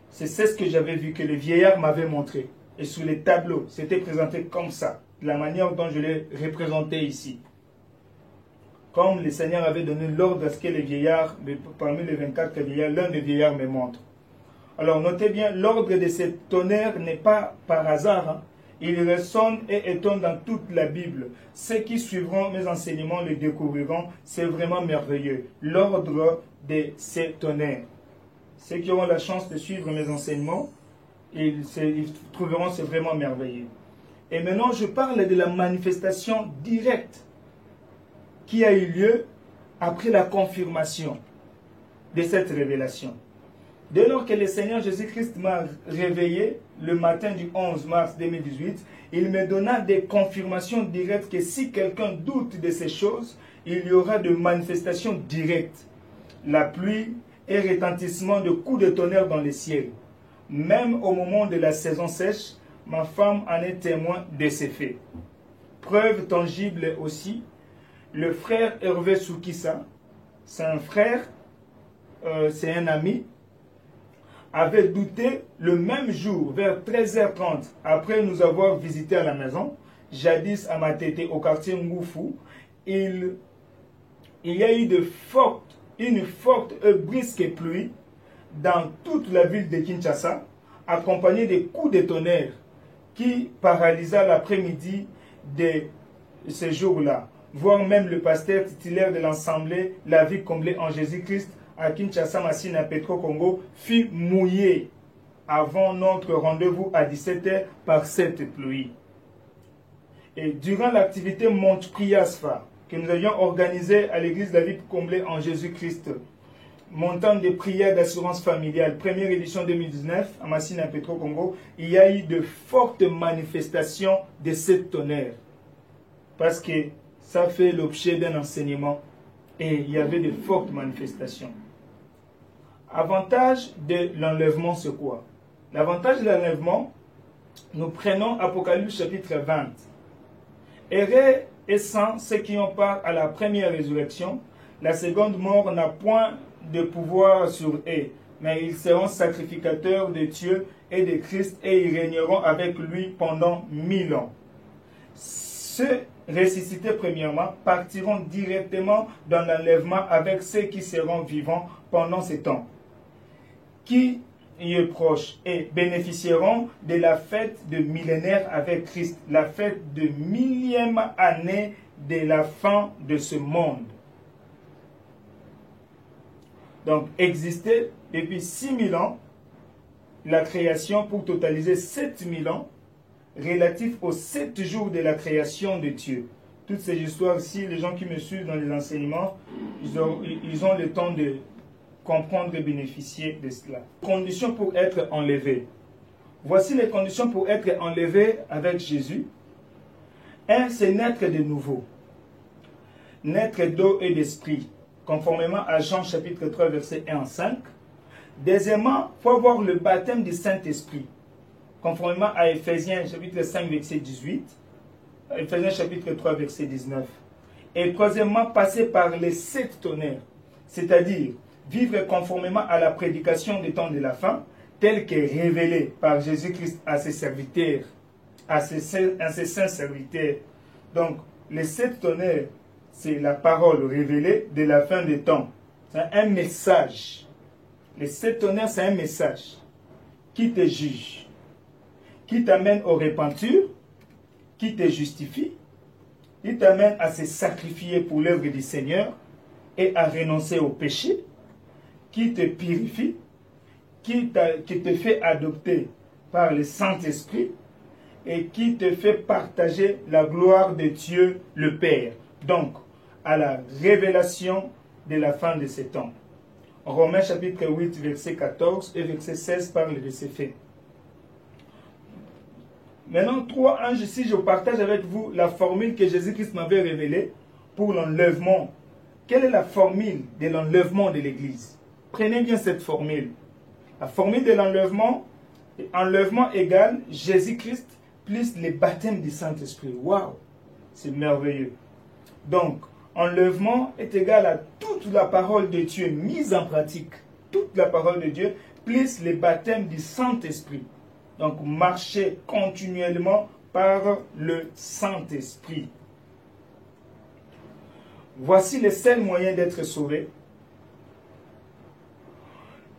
C'est ce que j'avais vu, que le vieillard m'avait montré. Et sous les tableaux, c'était présenté comme ça, de la manière dont je l'ai représenté ici. Comme le Seigneur avait donné l'ordre à ce que les vieillards, parmi les 24 vieillards, l'un des vieillards me montre. Alors notez bien, l'ordre de ces tonnerres n'est pas par hasard. Hein. Il résonne et étonne dans toute la Bible. Ceux qui suivront mes enseignements le découvriront. C'est vraiment merveilleux. L'ordre de ces tonnerres. Ceux qui auront la chance de suivre mes enseignements, ils trouveront c'est vraiment merveilleux. Et maintenant, je parle de la manifestation directe qui a eu lieu après la confirmation de cette révélation. Dès lors que le Seigneur Jésus-Christ m'a réveillé le matin du 11 mars 2018, il me donna des confirmations directes que si quelqu'un doute de ces choses, il y aura de manifestations directes. La pluie et retentissement de coups de tonnerre dans les ciels. Même au moment de la saison sèche, ma femme en est témoin de ces faits. Preuve tangible aussi, le frère Hervé Soukissa, c'est un frère, c'est un ami, avait douté le même jour, vers 13h30, après nous avoir visité à la maison, jadis à Matete, au quartier Ngoufou, il y a eu une forte et brisque pluie dans toute la ville de Kinshasa, accompagnée de coups de tonnerre qui paralysa l'après-midi de ce jour-là, voire même le pasteur titulaire de l'Assemblée, la vie comblée en Jésus-Christ, à Kinshasa, Massina, Petro Congo, fut mouillé avant notre rendez-vous à 17h par cette pluie. Et durant l'activité Monte Priasfa, que nous avions organisée à l'église de la vie comblée en Jésus-Christ, montant des prières d'assurance familiale, première édition 2019, à Massina, Petro Congo, il y a eu de fortes manifestations de cette tonnerre. Parce que ça fait l'objet d'un enseignement et il y avait de fortes manifestations. Avantage de l'enlèvement, c'est quoi? L'avantage de l'enlèvement, nous prenons Apocalypse chapitre 20. Heureux et saints ceux qui ont part à la première résurrection, la seconde mort n'a point de pouvoir sur eux, mais ils seront sacrificateurs de Dieu et de Christ et ils régneront avec lui pendant 1000 ans. Ceux ressuscités premièrement partiront directement dans l'enlèvement avec ceux qui seront vivants pendant ce temps, qui y est proche, et bénéficieront de la fête de millénaire avec Christ, la fête de 1000e année de la fin de ce monde. Donc, existait depuis 6000 ans la création pour totaliser 7000 ans relatifs aux 7 jours de la création de Dieu. Toutes ces histoires-ci, les gens qui me suivent dans les enseignements, ils ont le temps de comprendre et bénéficier de cela. Conditions pour être enlevé. Voici les conditions pour être enlevé avec Jésus. 1, c'est naître de nouveau. Naître d'eau et d'esprit, conformément à Jean chapitre 3, versets 1 à 5. Deuxièmement, il faut avoir le baptême du Saint-Esprit, conformément à Ephésiens chapitre 5, verset 18, Ephésiens chapitre 3, verset 19. Et troisièmement, passer par les 7 tonnerres, c'est-à-dire vivre conformément à la prédication des temps de la fin, telle qu'est révélée par Jésus-Christ à ses serviteurs, à ses saints serviteurs. Donc, les 7 tonnerres, c'est la parole révélée de la fin des temps. C'est un message. Les 7 tonnerres, c'est un message qui te juge, qui t'amène au repentir, qui te justifie, qui t'amène à se sacrifier pour l'œuvre du Seigneur et à renoncer au péché, qui te purifie, qui te fait adopter par le Saint-Esprit et qui te fait partager la gloire de Dieu le Père. Donc, à la révélation de la fin de ces temps. Romains chapitre 8, verset 14 et verset 16 parle de ces faits. Maintenant, 3.1, ici, je partage avec vous la formule que Jésus-Christ m'avait révélée pour l'enlèvement. Quelle est la formule de l'enlèvement de l'Église? Prenez bien cette formule. La formule de l'enlèvement, enlèvement égale Jésus-Christ plus les baptêmes du Saint-Esprit. Waouh! C'est merveilleux. Donc, enlèvement est égal à toute la parole de Dieu mise en pratique. Toute la parole de Dieu plus les baptêmes du Saint-Esprit. Donc, marcher continuellement par le Saint-Esprit. Voici le seul moyen d'être sauvé.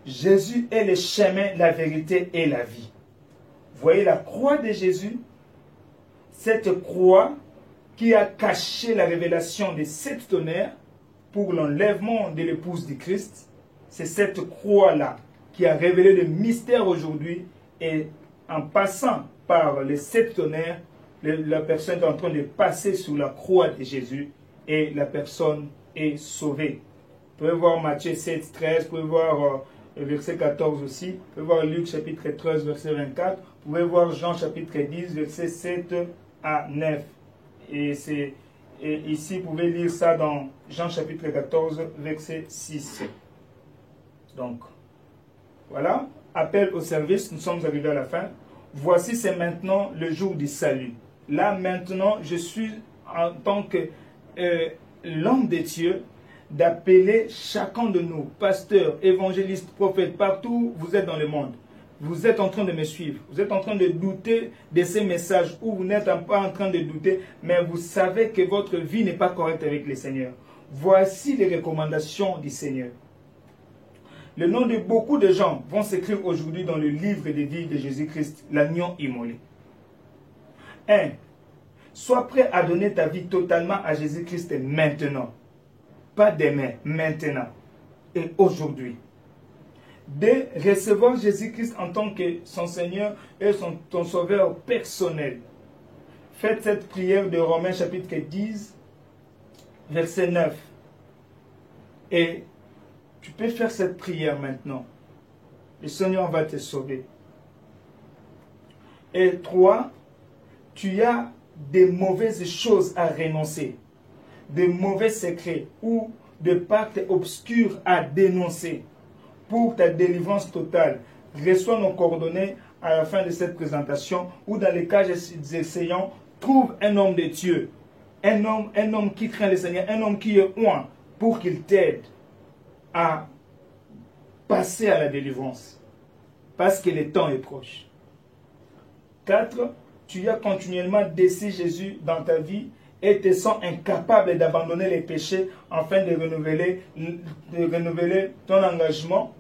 Jésus est le chemin, la vérité et la vie. Voyez la croix de Jésus, cette croix qui a caché la révélation des 7 tonnerres pour l'enlèvement de l'épouse du Christ. C'est cette croix-là qui a révélé le mystère aujourd'hui et en passant par les 7 tonnerres, la personne est en train de passer sous la croix de Jésus et la personne est sauvée. Vous pouvez voir Matthieu 7, 13, vous pouvez voir verset 14 aussi, vous pouvez voir Luc chapitre 13, verset 24, vous pouvez voir Jean chapitre 10, verset 7 à 9. Et ici, vous pouvez lire ça dans Jean chapitre 14, verset 6. Donc, voilà, appel au service, nous sommes arrivés à la fin. Voici, c'est maintenant le jour du salut. Là, maintenant, je suis en tant que l'homme de Dieu, d'appeler chacun de nous, pasteurs, évangélistes, prophètes, partout où vous êtes dans le monde. Vous êtes en train de me suivre. Vous êtes en train de douter de ces messages ou vous n'êtes pas en train de douter, mais vous savez que votre vie n'est pas correcte avec le Seigneur. Voici les recommandations du Seigneur. Le nom de beaucoup de gens vont s'écrire aujourd'hui dans le livre des vies de Jésus-Christ, l'agneau immolé. 1. Sois prêt à donner ta vie totalement à Jésus-Christ maintenant. Pas demain, maintenant et aujourd'hui. 2. Recevoir Jésus-Christ en tant que son Seigneur et ton Sauveur personnel. Faites cette prière de Romains chapitre 10, verset 9. Et tu peux faire cette prière maintenant. Le Seigneur va te sauver. Et 3. Tu as des mauvaises choses à renoncer, de mauvais secrets ou de pactes obscurs à dénoncer pour ta délivrance totale. Reçois nos coordonnées à la fin de cette présentation ou dans les cas essayants, trouve un homme de Dieu, un homme qui craint le Seigneur, un homme qui est oint pour qu'il t'aide à passer à la délivrance parce que le temps est proche. 4. Tu as continuellement décidé Jésus dans ta vie et te sens incapable d'abandonner les péchés afin de renouveler ton engagement.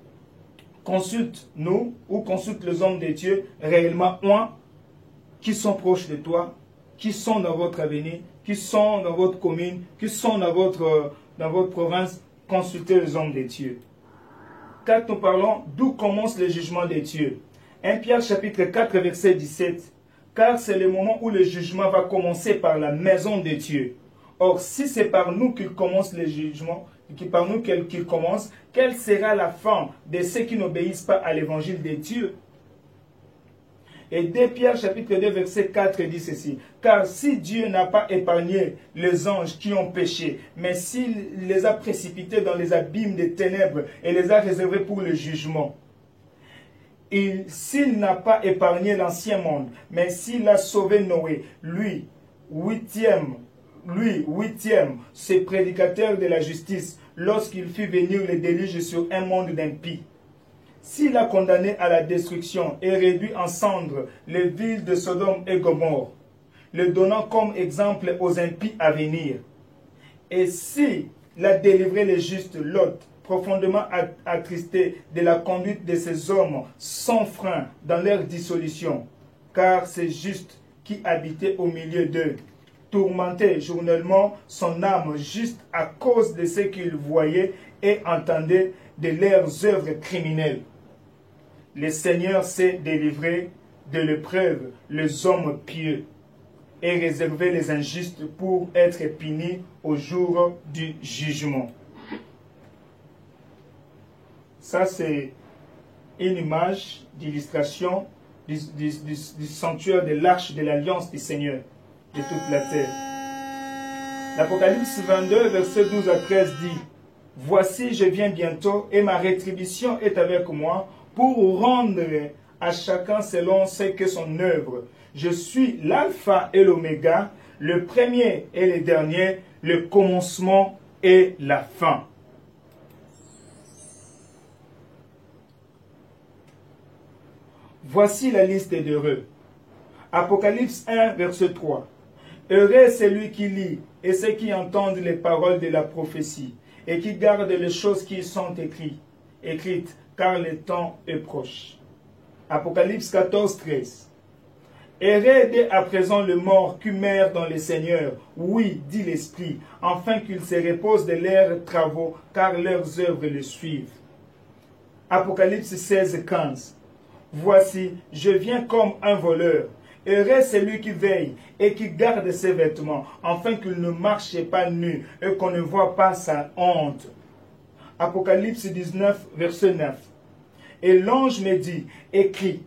Consulte-nous ou consulte les hommes de Dieu réellement qui sont proches de toi, qui sont dans votre avenir, qui sont dans votre commune, qui sont dans votre province. Consultez les hommes de Dieu. Quand nous parlons d'où commence le jugement de Dieu. 1 Pierre chapitre 4 verset 17. Car c'est le moment où le jugement va commencer par la maison de Dieu. Or, si c'est par nous qu'il commence le jugement, par nous qu'il commence, quelle sera la fin de ceux qui n'obéissent pas à l'évangile de Dieu? Et 2 Pierre chapitre 2 verset 4 dit ceci. Car si Dieu n'a pas épargné les anges qui ont péché, mais s'il les a précipités dans les abîmes des ténèbres et les a réservés pour le jugement, s'il n'a pas épargné l'ancien monde, mais s'il a sauvé Noé, lui, huitième, ce prédicateur de la justice, lorsqu'il fit venir le déluge sur un monde d'impies, s'il a condamné à la destruction et réduit en cendres les villes de Sodome et Gomorrhe, le donnant comme exemple aux impies à venir, et s'il a délivré les justes, Lot, profondément attristé de la conduite de ces hommes sans frein dans leur dissolution, car c'est juste qui habitait au milieu d'eux, tourmentait journellement son âme juste à cause de ce qu'il voyait et entendait de leurs œuvres criminelles. Le Seigneur s'est délivré de l'épreuve les hommes pieux et réservé les injustes pour être punis au jour du jugement. Ça, c'est une image d'illustration du sanctuaire de l'arche de l'alliance du Seigneur de toute la terre. L'Apocalypse 22, verset 12 à 13 dit « Voici, je viens bientôt, et ma rétribution est avec moi, pour rendre à chacun selon ce que son œuvre. Je suis l'alpha et l'oméga, le premier et le dernier, le commencement et la fin. » Voici la liste d'heureux. Apocalypse 1, verset 3. Heureux est celui qui lit et ceux qui entendent les paroles de la prophétie et qui gardent les choses qui y sont écrites, car le temps est proche. Apocalypse 14, 13. Heureux dès à présent le mort qui meurt dans le Seigneur, oui, dit l'Esprit, afin qu'ils se reposent de leurs travaux, car leurs œuvres le suivent. Apocalypse 16, 15. Voici, je viens comme un voleur. Heureux celui qui veille et qui garde ses vêtements, afin qu'il ne marche pas nu et qu'on ne voit pas sa honte. Apocalypse 19, verset 9. Et l'ange me dit, écris,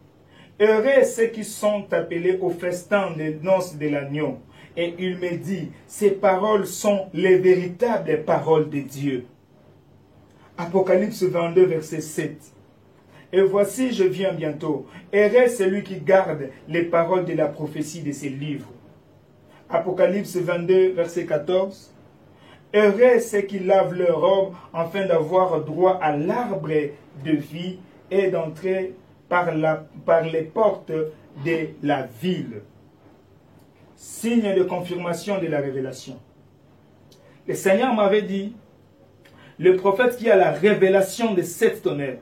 heureux ceux qui sont appelés au festin des noces de l'agneau. Et il me dit, ces paroles sont les véritables paroles de Dieu. Apocalypse 22, verset 7. Et voici, je viens bientôt. Heureux celui qui garde les paroles de la prophétie de ces livres. Apocalypse 22, verset 14. Heureux ceux qui lavent leurs robes afin d'avoir droit à l'arbre de vie et d'entrer par les portes de la ville. Signe de confirmation de la révélation. Le Seigneur m'avait dit, le prophète qui a la révélation de 7 tonnerres,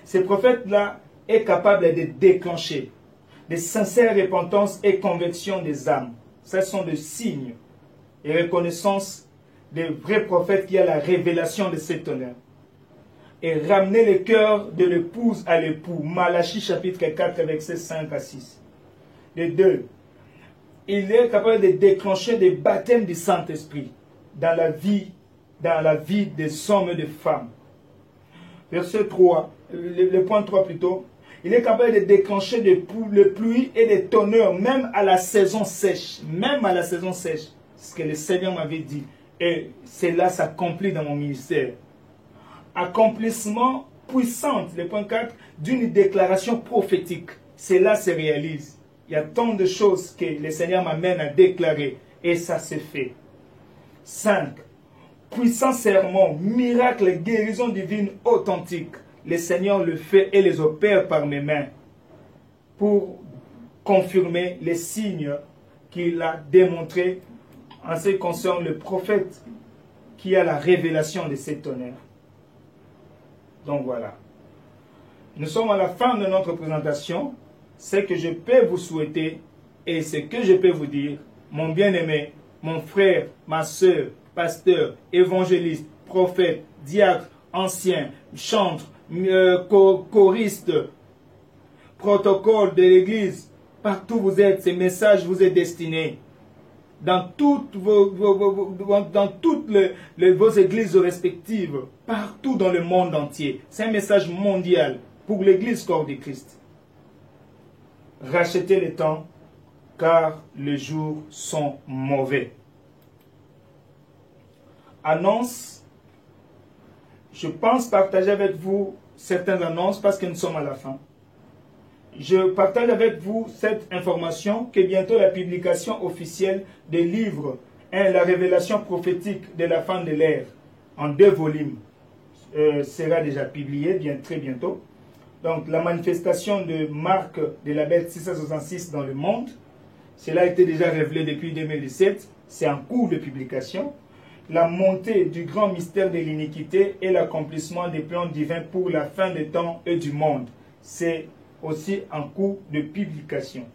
ce prophète-là est capable de déclencher de sincères repentance et conversion des âmes. Ce sont des signes et reconnaissance des vrais prophètes qui a la révélation de 7 tonnerres. Et ramener le cœur de l'épouse à l'époux. Malachie chapitre 4, versets 5 à 6. Les deux. Il est capable de déclencher des baptêmes du Saint-Esprit dans la vie des hommes et des femmes. Verset 3, le point 3 plutôt. Il est capable de déclencher des pluies et des tonnerres, même à la saison sèche. Même à la saison sèche. C'est ce que le Seigneur m'avait dit. Et cela s'accomplit dans mon ministère. Accomplissement puissant, le point 4, d'une déclaration prophétique. Cela se réalise. Il y a tant de choses que le Seigneur m'amène à déclarer. Et ça se fait. 5. Puissant serment, miracle, guérison divine authentique. Le Seigneur le fait et les opère par mes mains pour confirmer les signes qu'il a démontrés en ce qui concerne le prophète qui a la révélation de ces tonnerres. Donc voilà. Nous sommes à la fin de notre présentation. Ce que je peux vous souhaiter et ce que je peux vous dire, mon bien-aimé, mon frère, ma soeur, pasteur, évangéliste, prophète, diacre, ancien, chantre, choriste, protocole de l'église, partout où vous êtes, ces messages vous est destiné. Dans toutes vos églises respectives, partout dans le monde entier. C'est un message mondial pour l'église corps de Christ. Rachetez le temps, car les jours sont mauvais. Annonce. Je pense partager avec vous certaines annonces parce que nous sommes à la fin. Je partage avec vous cette information que bientôt la publication officielle des livres La révélation prophétique de la fin de l'ère en 2 volumes sera déjà publiée très bientôt. Donc la manifestation de Marc de la bête 666 dans le monde, cela a été déjà révélé depuis 2017, c'est en cours de publication. La montée du grand mystère de l'iniquité et l'accomplissement des plans divins pour la fin des temps et du monde. C'est aussi en cours de publication.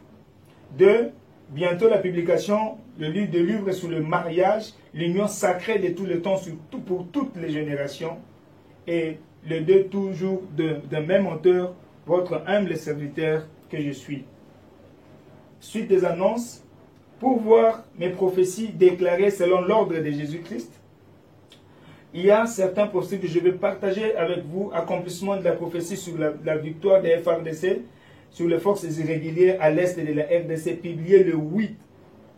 2. Bientôt la publication de livres sur le mariage, l'union sacrée de tout le temps pour toutes les générations. Et le 2, toujours d'un même auteur, votre humble serviteur que je suis. Suite des annonces, pour voir mes prophéties déclarées selon l'ordre de Jésus-Christ, il y a certains prophéties que je vais partager avec vous, accomplissement de la prophétie sur la victoire des FARDC, sur les forces irrégulières à l'est de la RDC, publié le 8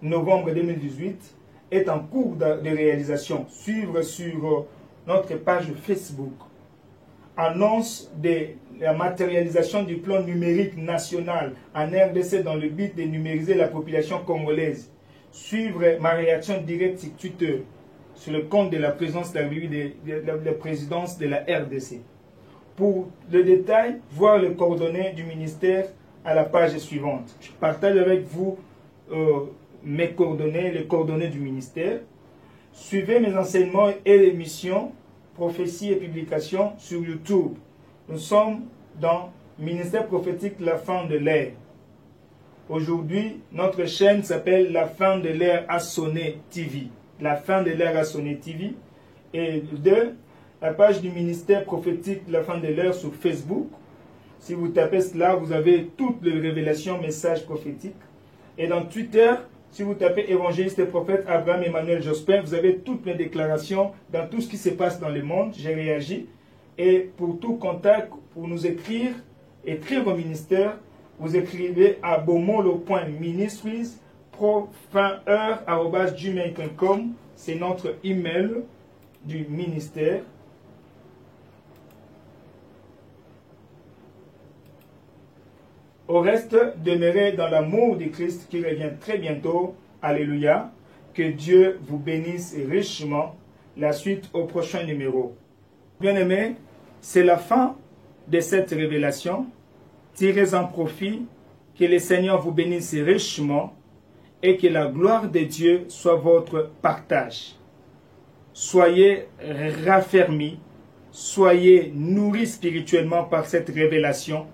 novembre 2018, est en cours de réalisation. Suivre sur notre page Facebook. Annonce de la matérialisation du plan numérique national en RDC dans le but de numériser la population congolaise. Suivre ma réaction directe sur Twitter sur le compte de la présidence de la présidence de la RDC. Pour le détail, voir les coordonnées du ministère à la page suivante. Je partage avec vous mes coordonnées, les coordonnées du ministère. Suivez mes enseignements et les missions, prophéties et publications sur YouTube. Nous sommes dans Ministère prophétique La fin de l'ère. Aujourd'hui, notre chaîne s'appelle La fin de l'ère a sonné TV. La fin de l'ère a sonné TV. Et 2, la page du ministère prophétique La fin de l'ère sur Facebook. Si vous tapez cela, vous avez toutes les révélations, messages prophétiques. Et dans Twitter, si vous tapez évangéliste et prophète Abraham Emmanuel Jospin, vous avez toutes mes déclarations dans tout ce qui se passe dans le monde. J'ai réagi. Et pour tout contact, pour nous écrire au ministère, vous écrivez à bomolo.ministries@gmail.com. C'est notre email du ministère. Au reste, demeurez dans l'amour de Christ qui revient très bientôt. Alléluia. Que Dieu vous bénisse richement. La suite au prochain numéro. Bien-aimés, c'est la fin de cette révélation. Tirez-en profit. Que le Seigneur vous bénisse richement et que la gloire de Dieu soit votre partage. Soyez raffermis, soyez nourris spirituellement par cette révélation.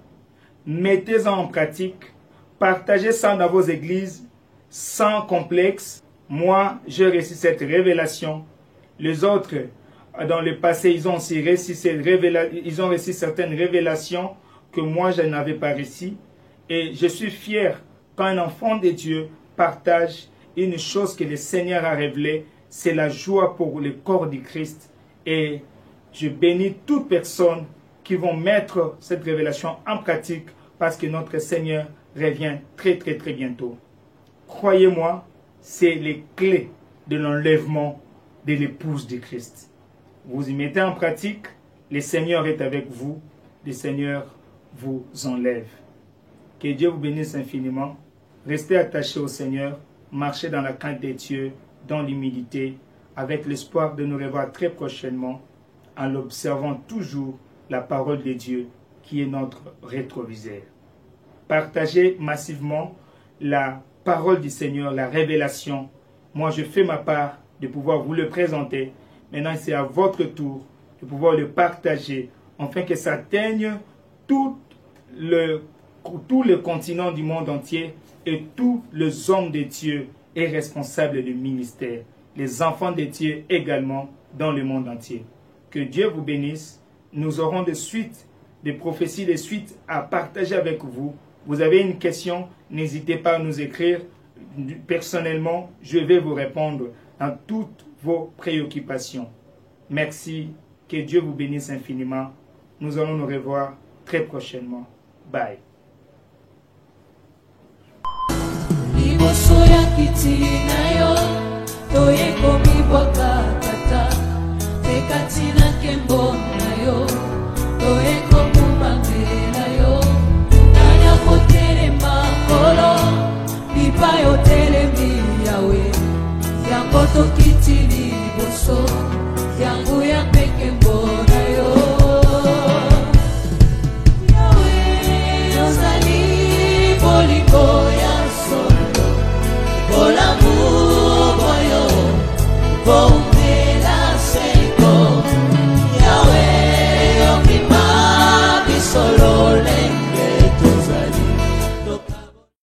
Mettez-en en pratique, partagez ça dans vos églises sans complexe. Moi, j'ai reçu cette révélation. Les autres, dans le passé, ils ont aussi reçu certaines révélations que moi, je n'avais pas reçues. Et je suis fier quand un enfant de Dieu partage une chose que le Seigneur a révélée. C'est la joie pour le corps du Christ. Et je bénis toute personne qui vont mettre cette révélation en pratique parce que notre Seigneur revient très très très bientôt. Croyez-moi, c'est les clés de l'enlèvement de l'épouse de Christ. Vous y mettez en pratique, le Seigneur est avec vous, le Seigneur vous enlève. Que Dieu vous bénisse infiniment. Restez attachés au Seigneur, marchez dans la crainte de Dieu, dans l'humilité, avec l'espoir de nous revoir très prochainement, en observant toujours la parole de Dieu qui est notre rétroviseur. Partagez massivement la parole du Seigneur, la révélation. Moi, je fais ma part de pouvoir vous le présenter. Maintenant, c'est à votre tour de pouvoir le partager, afin que ça atteigne tout le continent du monde entier et tous les hommes de Dieu et responsables du ministère, les enfants de Dieu également dans le monde entier. Que Dieu vous bénisse. Nous aurons des suites, des prophéties, des suites à partager avec vous. Vous avez une question, n'hésitez pas à nous écrire. Personnellement, je vais vous répondre dans toutes vos préoccupations. Merci, que Dieu vous bénisse infiniment. Nous allons nous revoir très prochainement. Bye. Yango tokitili boso yango ya